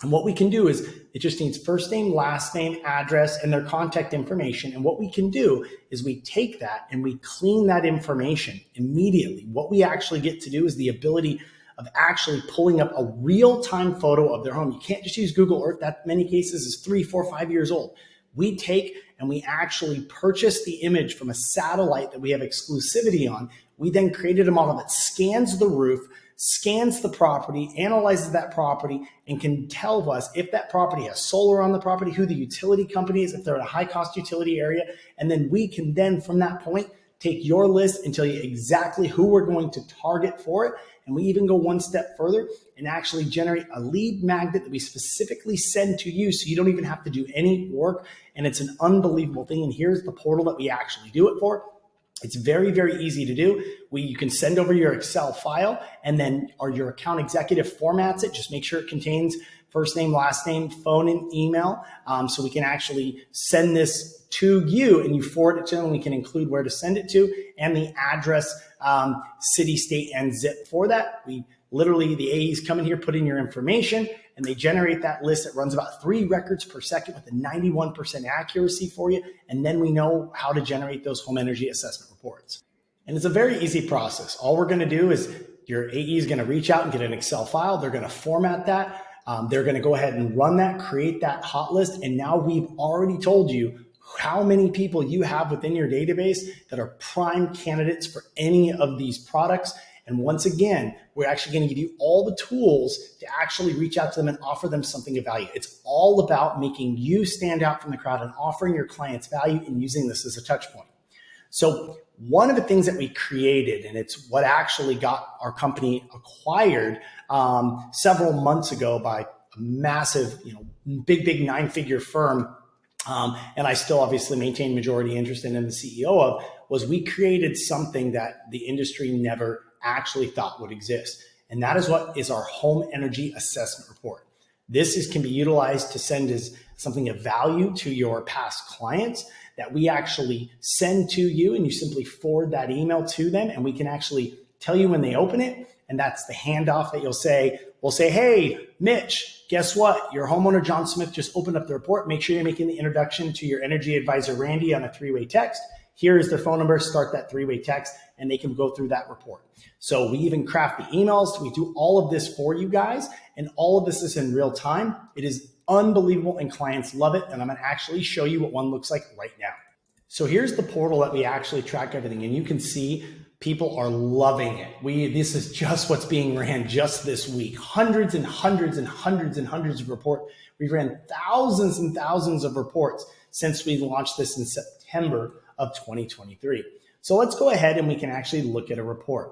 And what we can do is it just needs first name, last name, address, and their contact information. And what we can do is we take that and we clean that information immediately. What we actually get to do is the ability of actually pulling up a real-time photo of their home. You can't just use Google Earth. That in many cases is 3, 4, 5 years old. We take and we actually purchase the image from a satellite that we have exclusivity on. We then created a model that scans the roof, scans the property, analyzes that property, and can tell us if that property has solar on the property, who the utility company is, if they're in a high-cost utility area. And then we can then, from that point, take your list and tell you exactly who we're going to target for it. And we even go one step further and actually generate a lead magnet that we specifically send to you so you don't even have to do any work. And it's an unbelievable thing. And here's the portal that we actually do it for. It's very, very easy to do. You can send over your Excel file and then your account executive formats it. Just make sure it contains first name, last name, phone, and email. So we can actually send this to you and you forward it to them. We can include where to send it to and the address, city, state, and zip for that. The AEs come in here, put in your information, and they generate that list that runs about 3 records per second with a 91% accuracy for you. And then we know how to generate those home energy assessment reports. And it's a very easy process. All we're going to do is your AE is going to reach out and get an Excel file. They're going to format that. They're going to go ahead and run that, create that hot list. And now we've already told you how many people you have within your database that are prime candidates for any of these products. And once again, we're actually going to give you all the tools to actually reach out to them and offer them something of value. It's all about making you stand out from the crowd and offering your clients value and using this as a touch point. So one of the things that we created, and it's what actually got our company acquired several months ago by a massive, big 9-figure firm, and I still obviously maintain majority interest in the CEO of, was we created something that the industry never actually thought would exist. And that is what is our home energy assessment report. This can be utilized to send as something of value to your past clients that we actually send to you, and you simply forward that email to them, and we can actually tell you when they open it. And that's the handoff that we'll say, hey, Mitch, guess what? Your homeowner, John Smith, just opened up the report. Make sure you're making the introduction to your energy advisor, Randy, on a 3-way text. Here is their phone number, start that three-way text, and they can go through that report. So we even craft the emails. We do all of this for you guys, and all of this is in real time. It is unbelievable, and clients love it. And I'm going to actually show you what one looks like right now. So here's the portal that we actually track everything, and you can see people are loving it. This is just what's being ran just this week. Hundreds and hundreds and hundreds and hundreds of reports. We've ran thousands and thousands of reports since we launched this in September of 2023. So let's go ahead and we can actually look at a report.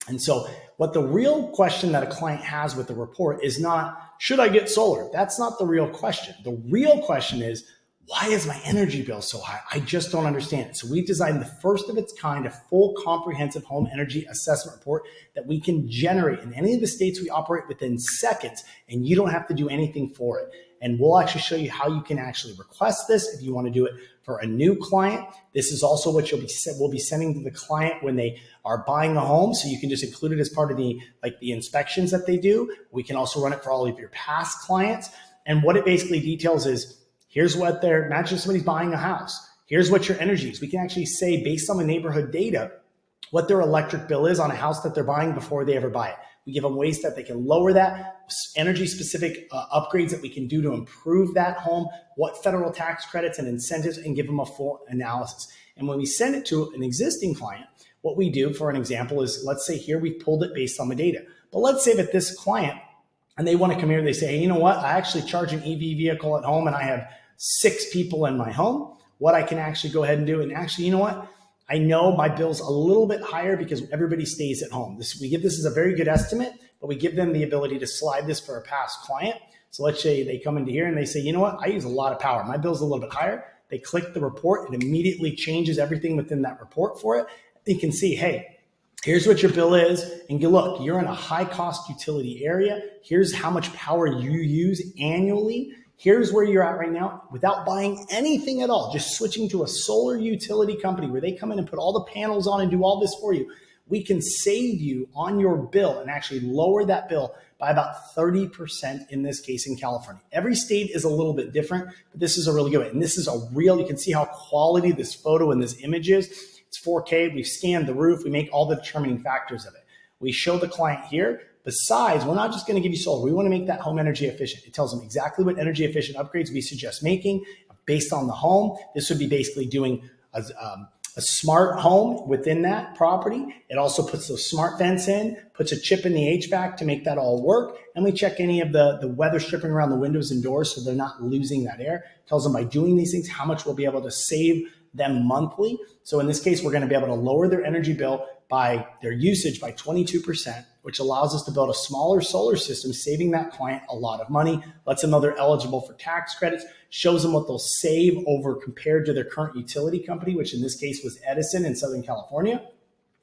And so what the real question that a client has with the report is not, should I get solar? That's not the real question. The real question is, why is my energy bill so high? I just don't understand it. So we designed the first of its kind, a full comprehensive home energy assessment report that we can generate in any of the states we operate within seconds, and you don't have to do anything for it. And we'll actually show you how you can actually request this if you want to do it for a new client. This is also what we'll be sending to the client when they are buying a home. So you can just include it as part of the inspections that they do. We can also run it for all of your past clients. And what it basically details is, here's what imagine somebody's buying a house. Here's what your energy is. We can actually say, based on the neighborhood data, what their electric bill is on a house that they're buying before they ever buy it. We give them ways that they can lower that, energy-specific upgrades that we can do to improve that home, what federal tax credits and incentives, and give them a full analysis. And when we send it to an existing client, what we do, for an example, is let's say here we've pulled it based on the data. But let's say that this client, and they want to come here, they say, hey, you know what? I actually charge an EV vehicle at home and I have 6 people in my home. What I can actually go ahead and do, and actually, you know what? I know my bill's a little bit higher because everybody stays at home. We give this as a very good estimate, but we give them the ability to slide this for a past client. So let's say they come into here and they say, you know what? I use a lot of power. My bill's a little bit higher. They click the report. It immediately changes everything within that report for it. You can see, hey, here's what your bill is. And look, you're in a high cost utility area. Here's how much power you use annually. Here's where you're at right now without buying anything at all, just switching to a solar utility company where they come in and put all the panels on and do all this for you. We can save you on your bill and actually lower that bill by about 30% in this case in California. Every state is a little bit different, but this is a really good one. And this is you can see how quality this photo and this image is. It's 4K. We've scanned the roof. We make all the determining factors of it. We show the client here. Besides, we're not just going to give you solar. We want to make that home energy efficient. It tells them exactly what energy efficient upgrades we suggest making based on the home. This would be basically doing a smart home within that property. It also puts those smart vents in, puts a chip in the HVAC to make that all work. And we check any of the weather stripping around the windows and doors so they're not losing that air. It tells them by doing these things how much we'll be able to save them monthly. So in this case, we're going to be able to lower their energy bill by their usage by 22%, which allows us to build a smaller solar system, saving that client a lot of money, lets them know they're eligible for tax credits, shows them what they'll save over compared to their current utility company, which in this case was Edison in Southern California.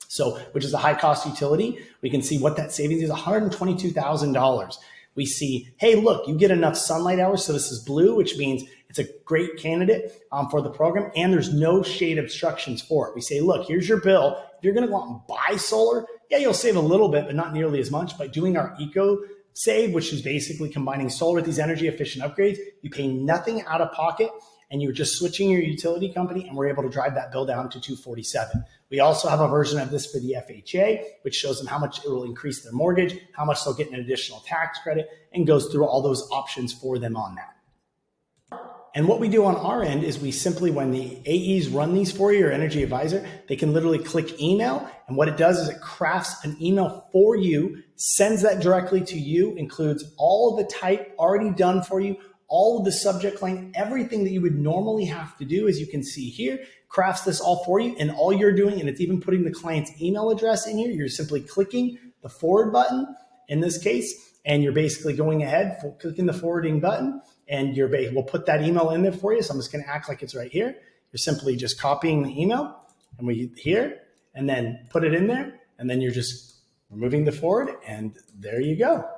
So, which is a high cost utility. We can see what that savings is, $122,000. We see, hey, look, you get enough sunlight hours. So this is blue, which means it's a great candidate for the program. And there's no shade obstructions for it. We say, look, here's your bill. If you're going to go out and buy solar, yeah, you'll save a little bit, but not nearly as much. By doing our Eco Save, which is basically combining solar with these energy efficient upgrades, you pay nothing out of pocket and you're just switching your utility company, and we're able to drive that bill down to $247. We also have a version of this for the FHA, which shows them how much it will increase their mortgage, how much they'll get an additional tax credit, and goes through all those options for them on that. And what we do on our end is we simply, when the AEs run these for you, or energy advisor, they can literally click email. And what it does is it crafts an email for you, sends that directly to you, includes all of the type already done for you, all of the subject line, everything that you would normally have to do, as you can see here, crafts this all for you. And all you're doing, and it's even putting the client's email address in here, you're simply clicking the forward button in this case, and you're basically going ahead, clicking the forwarding button, and we'll put that email in there for you. So I'm just going to act like it's right here. You're simply just copying the email, and we here, and then put it in there, and then you're just removing the forward, and there you go,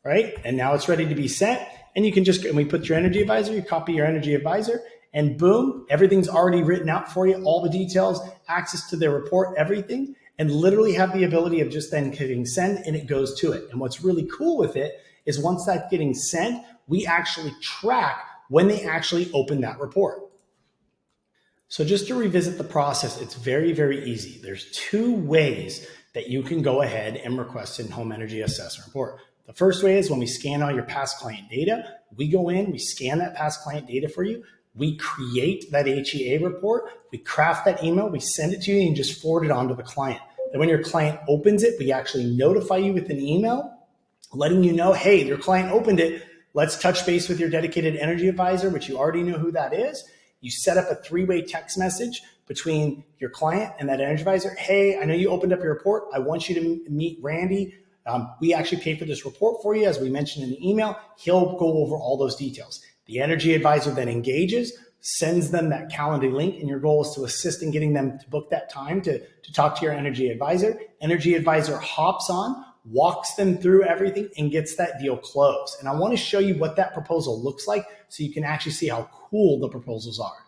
right? And now it's ready to be sent. And you can and we put your energy advisor, you copy your energy advisor, and boom, everything's already written out for you, all the details, access to their report, everything, and literally have the ability of just then hitting send, and it goes to it. And what's really cool with it is once that's getting sent, we actually track when they actually open that report. So just to revisit the process, it's very, very easy. There's two ways that you can go ahead and request a home energy assessment report. The first way is when we scan all your past client data, we go in, we scan that past client data for you, we create that HEA report, we craft that email, we send it to you and just forward it on to the client. Then when your client opens it, we actually notify you with an email letting you know, hey, your client opened it. Let's touch base with your dedicated energy advisor, which you already know who that is. You set up a three-way text message between your client and that energy advisor. Hey, I know you opened up your report. I want you to meet Randy. We actually paid for this report for you, as we mentioned in the email. He'll go over all those details. The energy advisor then engages, sends them that calendar link, and your goal is to assist in getting them to book that time to talk to your energy advisor. Energy advisor hops on, walks them through everything, and gets that deal closed. And I want to show you what that proposal looks like so you can actually see how cool the proposals are.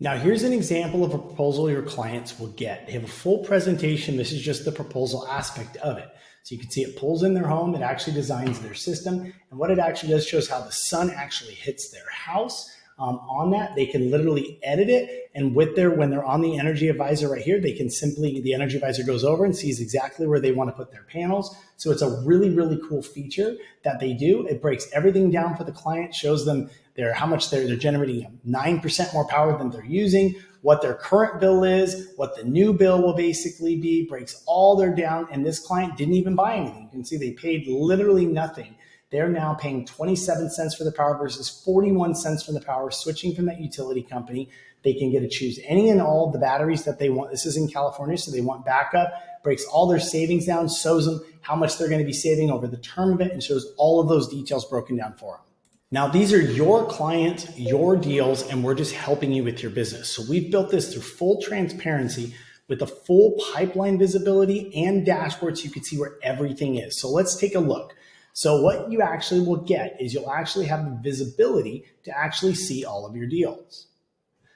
Now, here's an example of a proposal your clients will get. They have a full presentation. This is just the proposal aspect of it. So you can see it pulls in their home. It actually designs their system. And what it actually does shows how the sun actually hits their house. On that, they can literally edit it. And when they're on the energy advisor right here, they can the energy advisor goes over and sees exactly where they want to put their panels. So it's a really, really cool feature that they do. It breaks everything down for the client, shows them how much they're generating 9% more power than they're using, what their current bill is, what the new bill will basically be, breaks all their down. And this client didn't even buy anything. You can see they paid literally nothing. They're now paying 27 cents for the power versus 41 cents for the power, switching from that utility company. They can get to choose any and all of the batteries that they want. This is in California, so they want backup, breaks all their savings down, shows them how much they're going to be saving over the term of it, and shows all of those details broken down for them. Now, these are your clients, your deals, and we're just helping you with your business. So we've built this through full transparency with the full pipeline visibility and dashboard so you can see where everything is. So let's take a look. So what you actually will get is you'll actually have the visibility to actually see all of your deals.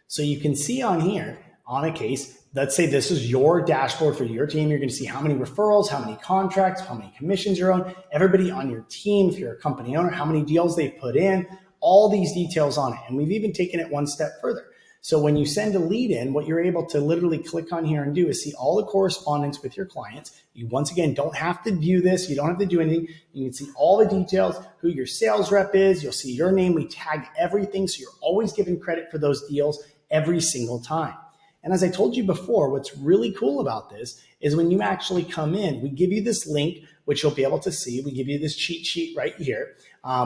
So you can see on here, on a case, let's say this is your dashboard for your team. You're going to see how many referrals, how many contracts, how many commissions you're on, everybody on your team, if you're a company owner, how many deals they've put in, all these details on it. And we've even taken it one step further. So when you send a lead in, what you're able to literally click on here and do is see all the correspondence with your clients. You, once again, don't have to view this. You don't have to do anything. You can see all the details, who your sales rep is. You'll see your name. We tag everything. So you're always given credit for those deals every single time. And as I told you before, what's really cool about this is when you actually come in, we give you this link, which you'll be able to see. We give you this cheat sheet right here,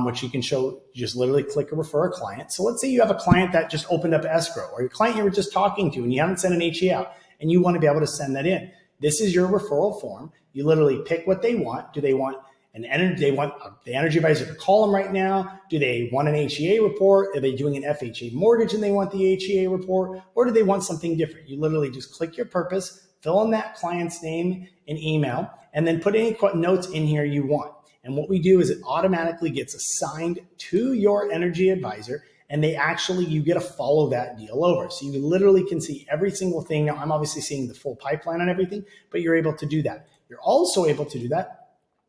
which you can show. You just literally click or refer a client. So let's say you have a client that just opened up escrow, or your client you were just talking to and you haven't sent an HE out and you want to be able to send that in. This is your referral form. You literally pick what they want. Do they want an energy? They want the energy advisor to call them right now? Do they want an HEA report? Are they doing an FHA mortgage and they want the HEA report? Or do they want something different? You literally just click your purpose, fill in that client's name and email, and then put any notes in here you want. And what we do is it automatically gets assigned to your energy advisor, and you get to follow that deal over. So you literally can see every single thing. Now, I'm obviously seeing the full pipeline on everything, but you're able to do that. You're also able to do that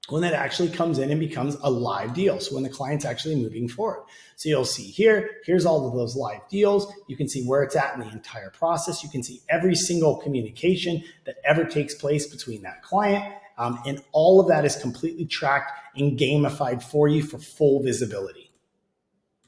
when that actually comes in and becomes a live deal. So when the client's actually moving forward. So you'll see here's all of those live deals. You can see where it's at in the entire process. You can see every single communication that ever takes place between that client. And all of that is completely tracked and gamified for you for full visibility.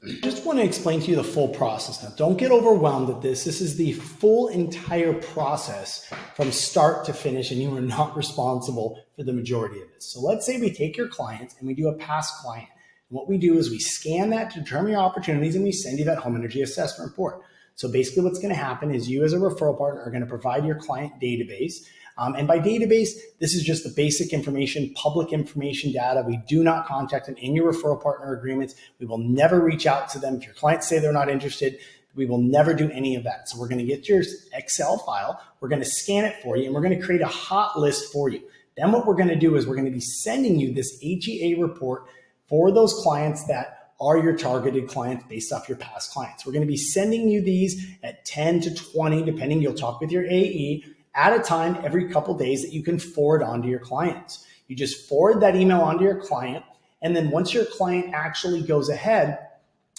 I just want to explain to you the full process. Now, don't get overwhelmed at this. This is the full entire process from start to finish, and you are not responsible for the majority of it. So let's say we take your clients and we do a past client. And what we do is we scan that to determine your opportunities, and we send you that home energy assessment report. So basically what's going to happen is you as a referral partner are going to provide your client database. And by database, this is just the basic information, public information data. We do not contact them in your referral partner agreements. We will never reach out to them. If your clients say they're not interested, we will never do any of that. So we're going to get your Excel file. We're going to scan it for you, and we're going to create a hot list for you. Then what we're going to do is we're going to be sending you this HEA report for those clients that are your targeted clients based off your past clients. We're going to be sending you these at 10 to 20, depending. You'll talk with your AE at a time every couple days that you can forward on to your clients. You just forward that email onto your client. And then once your client actually goes ahead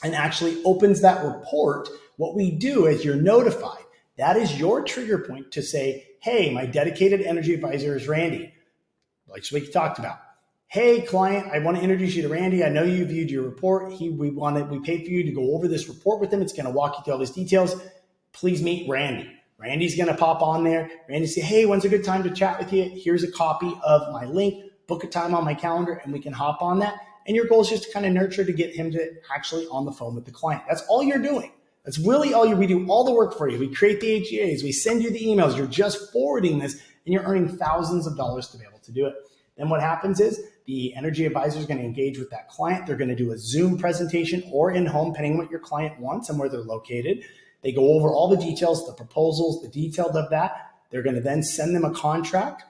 and actually opens that report, what we do is you're notified. That is your trigger point to say, hey, my dedicated energy advisor is Randy, like we talked about. Hey, client, I want to introduce you to Randy. I know you viewed your report. We paid for you to go over this report with him. It's going to walk you through all these details. Please meet Randy. Randy's going to pop on there. Randy say, hey, when's a good time to chat with you? Here's a copy of my link. Book a time on my calendar and we can hop on that. And your goal is just to kind of nurture to get him to actually on the phone with the client. That's all you're doing. That's really all we do all the work for you. We create the HEAs. We send you the emails. You're just forwarding this and you're earning thousands of dollars to be able to do it. Then what happens is the energy advisor is going to engage with that client. They're going to do a Zoom presentation or in-home, depending on what your client wants and where they're located. They go over all the details, the proposals, the details of that. They're going to then send them a contract.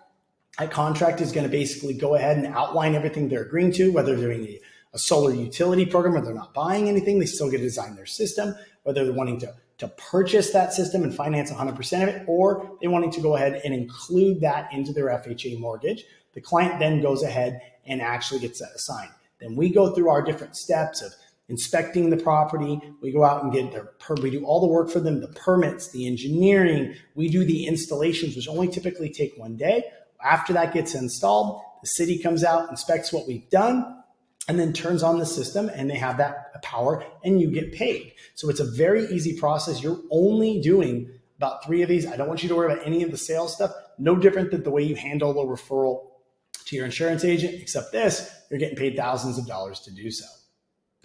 That contract is going to basically go ahead and outline everything they're agreeing to, whether they're doing a solar utility program or they're not buying anything. They still get to design their system, whether they're wanting to purchase that system and finance 100% of it, or they're wanting to go ahead and include that into their FHA mortgage. The client then goes ahead and actually gets that assigned. Then we go through our different steps of inspecting the property. We go out and we do all the work for them, the permits, the engineering. We do the installations, which only typically take one day. After that gets installed, the city comes out, inspects what we've done, and then turns on the system, and they have that power and you get paid. So it's a very easy process. You're only doing about 3 of these. I don't want you to worry about any of the sales stuff. No different than the way you handle a referral to your insurance agent, except this, you're getting paid thousands of dollars to do so.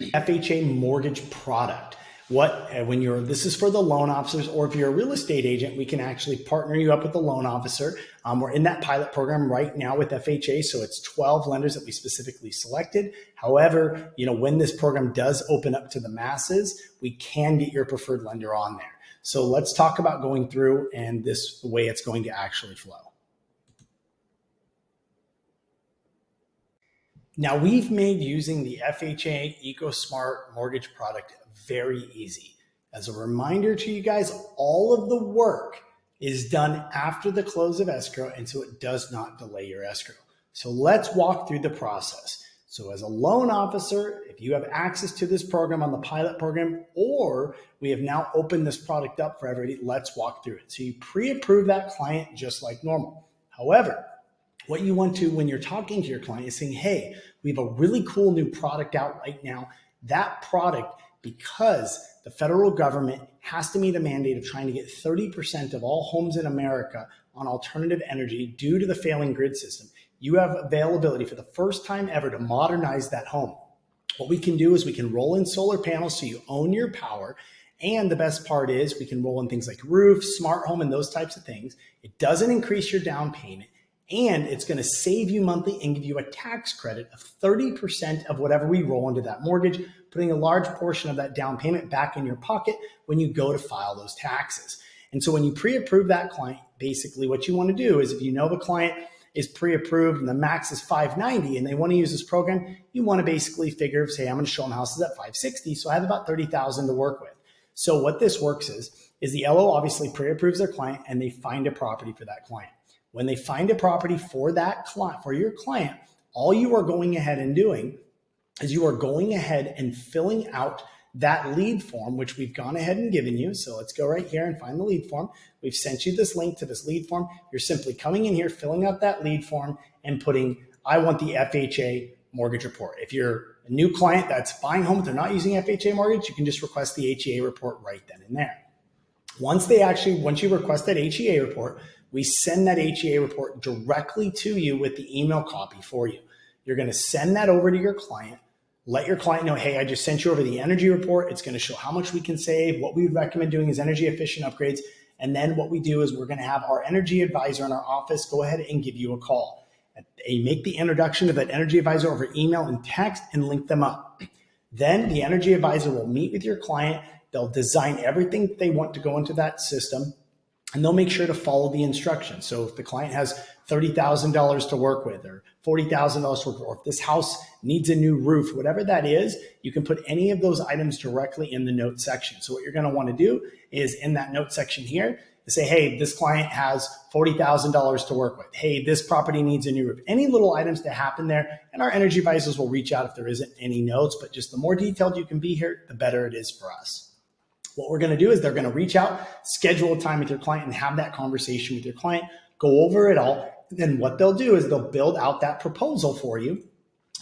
FHA mortgage product. This is for the loan officers, or if you're a real estate agent, we can actually partner you up with the loan officer. We're in that pilot program right now with FHA. So it's 12 lenders that we specifically selected. However, when this program does open up to the masses, we can get your preferred lender on there. So let's talk about going through and the way it's going to actually flow. Now, we've made using the FHA EcoSmart mortgage product very easy. As a reminder to you guys, all of the work is done after the close of escrow, and so it does not delay your escrow. So let's walk through the process. So as a loan officer, if you have access to this program on the pilot program, or we have now opened this product up for everybody, let's walk through it. So you pre-approve that client just like normal. However, what you want to, when you're talking to your client, is saying, hey, we have a really cool new product out right now. That product, because the federal government has to meet a mandate of trying to get 30% of all homes in America on alternative energy due to the failing grid system, you have availability for the first time ever to modernize that home. What we can do is we can roll in solar panels so you own your power. And the best part is we can roll in things like roof, smart home, and those types of things. It doesn't increase your down payment. And it's going to save you monthly and give you a tax credit of 30% of whatever we roll into that mortgage, putting a large portion of that down payment back in your pocket when you go to file those taxes. And so when you pre-approve that client, basically what you want to do is, if you know the client is pre-approved and the max is 590 and they want to use this program, you want to basically figure, say, I'm going to show them houses at 560. So I have about 30,000 to work with. So what this works is the LO obviously pre-approves their client and they find a property for that client. When they find a property for that client, for your client, all you are going ahead and doing is you are going ahead and filling out that lead form, which we've gone ahead and given you. So let's go right here and find the lead form. We've sent you this link to this lead form. You're simply coming in here, filling out that lead form and putting, I want the FHA mortgage report. If you're a new client that's buying home, they're not using FHA mortgage, you can just request the HEA report right then and there. Once you request that HEA report, we send that HEA report directly to you with the email copy for you. You're going to send that over to your client. Let your client know, hey, I just sent you over the energy report. It's going to show how much we can save. What we recommend doing is energy efficient upgrades. And then what we do is we're going to have our energy advisor in our office go ahead and give you a call. They make the introduction to that energy advisor over email and text and link them up. Then the energy advisor will meet with your client. They'll design everything they want to go into that system. And they'll make sure to follow the instructions. So if the client has $30,000 to work with or $40,000 to work with, or if this house needs a new roof, whatever that is, you can put any of those items directly in the note section. So what you're going to want to do is in that note section here, say, hey, this client has $40,000 to work with. Hey, this property needs a new roof. Any little items that happen there, and our energy advisors will reach out if there isn't any notes, but just the more detailed you can be here, the better it is for us. What we're going to do is they're going to reach out, schedule a time with your client and have that conversation with your client, go over it all. And then what they'll do is they'll build out that proposal for you,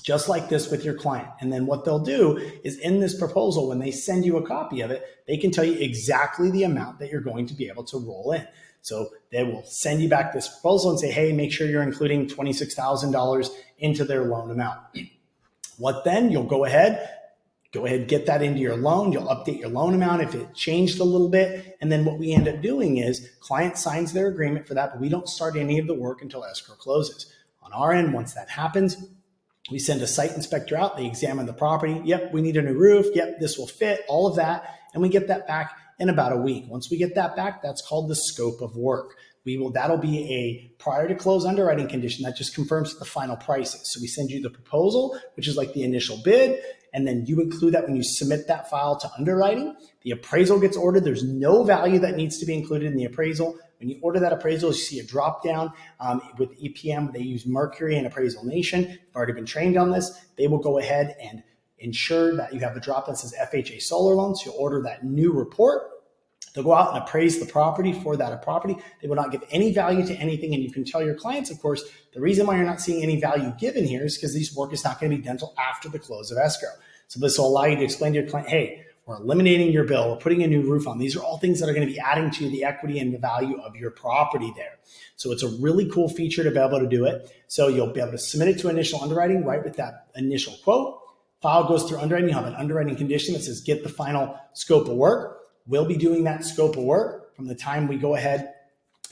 just like this with your client. And then what they'll do is in this proposal, when they send you a copy of it, they can tell you exactly the amount that you're going to be able to roll in. So they will send you back this proposal and say, hey, make sure you're including $26,000 into their loan amount. What then? You'll go ahead, get that into your loan. You'll update your loan amount if it changed a little bit. And then what we end up doing is client signs their agreement for that, but we don't start any of the work until escrow closes. On our end, once that happens, we send a site inspector out. They examine the property. Yep, we need a new roof. Yep, this will fit, all of that. And we get that back in about a week. Once we get that back, that's called the scope of work. That'll be a prior to close underwriting condition that just confirms what the final price is. So we send you the proposal, which is like the initial bid, and then you include that when you submit that file to underwriting. The appraisal gets ordered. There's no value that needs to be included in the appraisal. When you order that appraisal, you see a drop down with EPM. They use Mercury and Appraisal Nation. You've already been trained on this. They will go ahead and ensure that you have a drop that says FHA solar loan. So you'll order that new report. They'll go out and appraise the property for that property. They will not give any value to anything. And you can tell your clients, of course, the reason why you're not seeing any value given here is because this work is not going to be done until after the close of escrow. So this will allow you to explain to your client, hey, we're eliminating your bill. We're putting a new roof on. These are all things that are going to be adding to the equity and the value of your property there. So it's a really cool feature to be able to do it. So you'll be able to submit it to initial underwriting right with that initial quote. File goes through underwriting. You'll have an underwriting condition that says get the final scope of work. We'll be doing that scope of work from the time we go ahead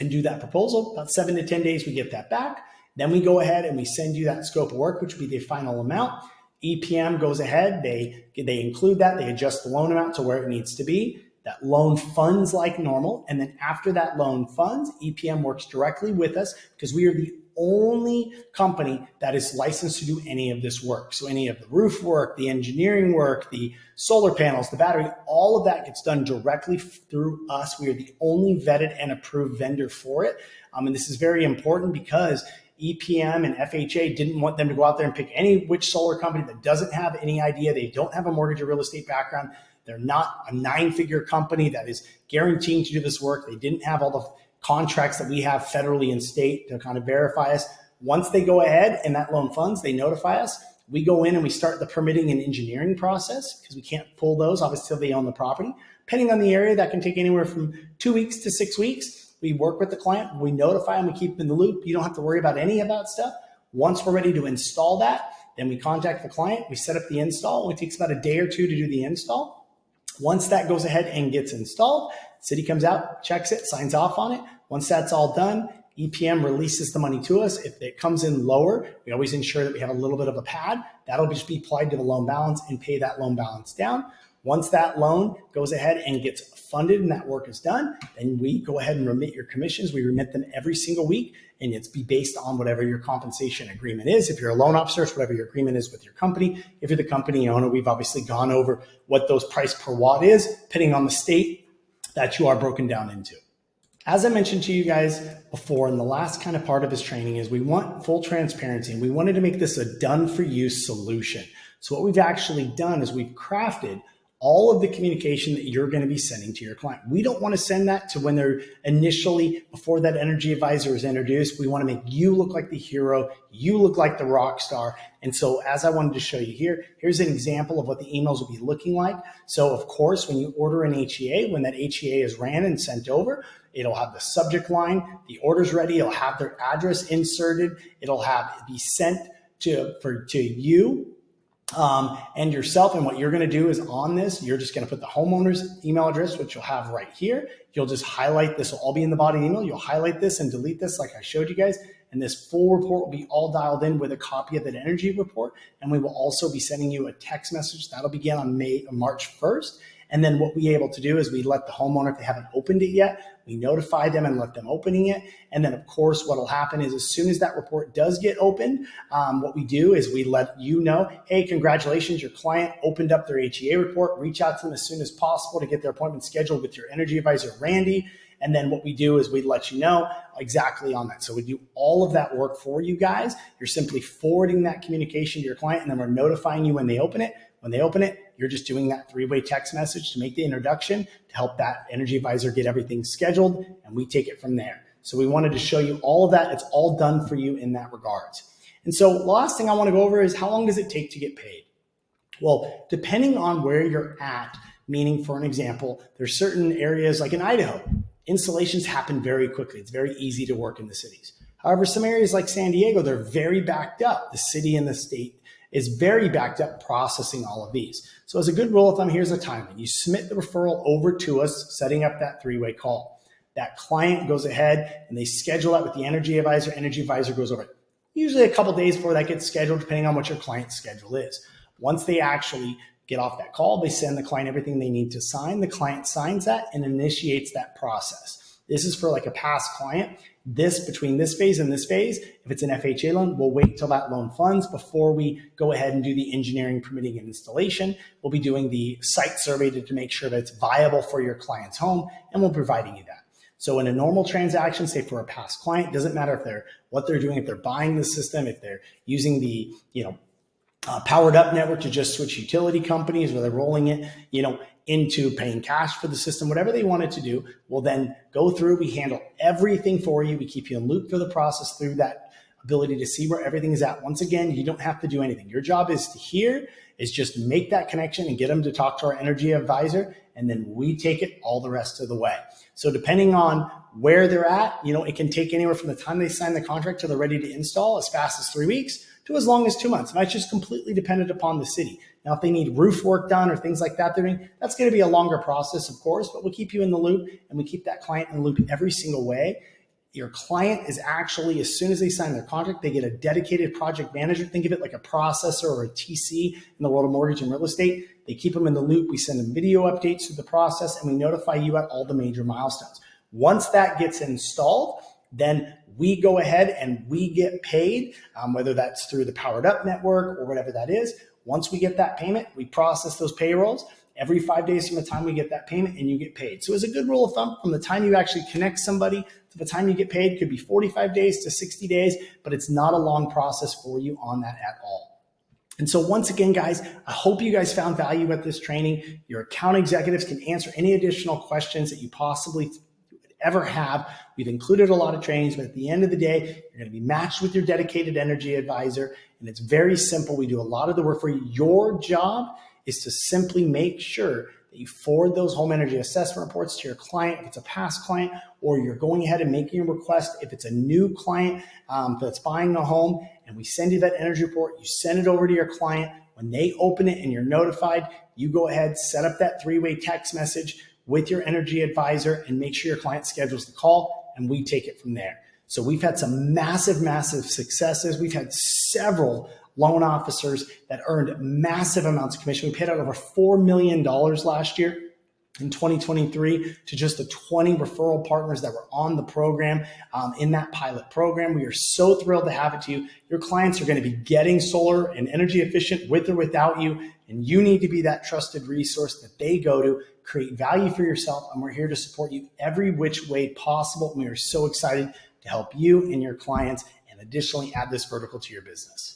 and do that proposal. About 7 to 10 days, we get that back. Then we go ahead and we send you that scope of work, which will be the final amount. EPM goes ahead. They include that. They adjust the loan amount to where it needs to be. That loan funds like normal. And then after that loan funds, EPM works directly with us because we are the only company that is licensed to do any of this work. So any of the roof work, the engineering work, the solar panels, the battery, all of that gets done directly through us. We are the only vetted and approved vendor for it. And this is very important because EPM and FHA didn't want them to go out there and pick which solar company that doesn't have any idea. They don't have a mortgage or real estate background. They're not a 9-figure company that is guaranteeing to do this work. They didn't have all the contracts that we have federally and state to kind of verify us. Once they go ahead and that loan funds, they notify us. We go in and we start the permitting and engineering process because we can't pull those, obviously, till they own the property. Depending on the area, that can take anywhere from 2 weeks to 6 weeks. We work with the client. We notify them. We keep them in the loop. You don't have to worry about any of that stuff. Once we're ready to install that, then we contact the client. We set up the install. It takes about a day or two to do the install. Once that goes ahead and gets installed, city comes out, checks it, signs off on it. Once that's all done, EPM releases the money to us. If it comes in lower, we always ensure that we have a little bit of a pad. That'll just be applied to the loan balance and pay that loan balance down. Once that loan goes ahead and gets funded and that work is done, then we go ahead and remit your commissions. We remit them every single week, and it's be based on whatever your compensation agreement is. If you're a loan officer, it's whatever your agreement is with your company. If you're the company owner, we've obviously gone over what those price per watt is, depending on the state that you are broken down into. As I mentioned to you guys before, in the last kind of part of this training is we want full transparency, and we wanted to make this a done-for-you solution. So what we've actually done is we've crafted all of the communication that you're going to be sending to your client. We don't want to send that to when they're initially, before that energy advisor is introduced. We want to make you look like the hero. You look like the rock star. And so as I wanted to show you here, here's an example of what the emails will be looking like. So of course, when you order an HEA, when that HEA is ran and sent over, it'll have the subject line, the order's ready. It'll have their address inserted. It'll be sent to you. And yourself. And what you're going to do is on this, you're just going to put the homeowner's email address, which you'll have right here. You'll just highlight this. Will all be in the body email. You'll highlight this and delete this like I showed you guys. And this full report will be all dialed in with a copy of that energy report. And we will also be sending you a text message. That'll begin on March 1st. And then what we're able to do is we let the homeowner, if they haven't opened it yet, we notify them and let them opening it. And then, of course, what will happen is as soon as that report does get opened, what we do is we let you know, hey, congratulations, your client opened up their HEA report. Reach out to them as soon as possible to get their appointment scheduled with your energy advisor, Randy. And then what we do is we let you know exactly on that. So we do all of that work for you guys. You're simply forwarding that communication to your client, and then we're notifying you when they open it. When they open it, you're just doing that three-way text message to make the introduction, to help that energy advisor get everything scheduled, and we take it from there. So we wanted to show you all of that. It's all done for you in that regards. And so last thing I want to go over is how long does it take to get paid? Well, depending on where you're at, meaning for an example, there's certain areas like in Idaho, installations happen very quickly. It's very easy to work in the cities. However, some areas like San Diego, they're very backed up. The city and the state is very backed up processing all of these. So as a good rule of thumb, here's a timeline. You submit the referral over to us, setting up that three-way call. That client goes ahead and they schedule that with the energy advisor. Energy advisor goes over it. Usually a couple days before that gets scheduled, depending on what your client's schedule is. Once they actually get off that call, they send the client everything they need to sign. The client signs that and initiates that process. This is for like a past client. Between this phase and this phase, if it's an FHA loan, we'll wait till that loan funds before we go ahead and do the engineering, permitting, and installation. We'll be doing the site survey to make sure that it's viable for your client's home, and we're providing you that. So in a normal transaction, say for a past client, doesn't matter if what they're doing, if they're buying the system, if they're using the powered up network to just switch utility companies, or they're rolling it into paying cash for the system, whatever they wanted to do, we'll then go through. We handle everything for you. We keep you in loop for the process through that ability to see where everything is at. Once again, you don't have to do anything. Your job is just make that connection and get them to talk to our energy advisor, and then we take it all the rest of the way. So depending on where they're at, it can take anywhere from the time they sign the contract till they're ready to install, as fast as 3 weeks to as long as 2 months. And that's just completely dependent upon the city. Now, if they need roof work done or things like that they're doing, that's going to be a longer process, of course, but we'll keep you in the loop, and we keep that client in the loop every single way. Your client is actually, as soon as they sign their contract, they get a dedicated project manager. Think of it like a processor or a TC in the world of mortgage and real estate. They keep them in the loop. We send them video updates through the process, and we notify you at all the major milestones. Once that gets installed, then we go ahead and we get paid, whether that's through the powered up network or whatever that is. Once we get that payment, we process those payrolls. Every 5 days from the time we get that payment, and you get paid. So as a good rule of thumb, from the time you actually connect somebody to the time you get paid, could be 45 days to 60 days, but it's not a long process for you on that at all. And so once again, guys, I hope you guys found value at this training. Your account executives can answer any additional questions that you possibly ever have. We've included a lot of trainings, but at the end of the day, you're going to be matched with your dedicated energy advisor. And it's very simple. We do a lot of the work for you. Your job is to simply make sure that you forward those home energy assessment reports to your client if it's a past client, or you're going ahead and making a request if it's a new client that's buying a home, and we send you that energy report. You send it over to your client. When they open it and you're notified, you go ahead, set up that three-way text message with your energy advisor and make sure your client schedules the call, and we take it from there. So we've had some massive, massive successes. We've had several loan officers that earned massive amounts of commission. We paid out over $4 million last year in 2023 to just the 20 referral partners that were on the program, in that pilot program. We are so thrilled to have it to you. Your clients are going to be getting solar and energy efficient with or without you, and you need to be that trusted resource that they go to, create value for yourself, and we're here to support you every which way possible. And we are so excited to help you and your clients, and additionally add this vertical to your business.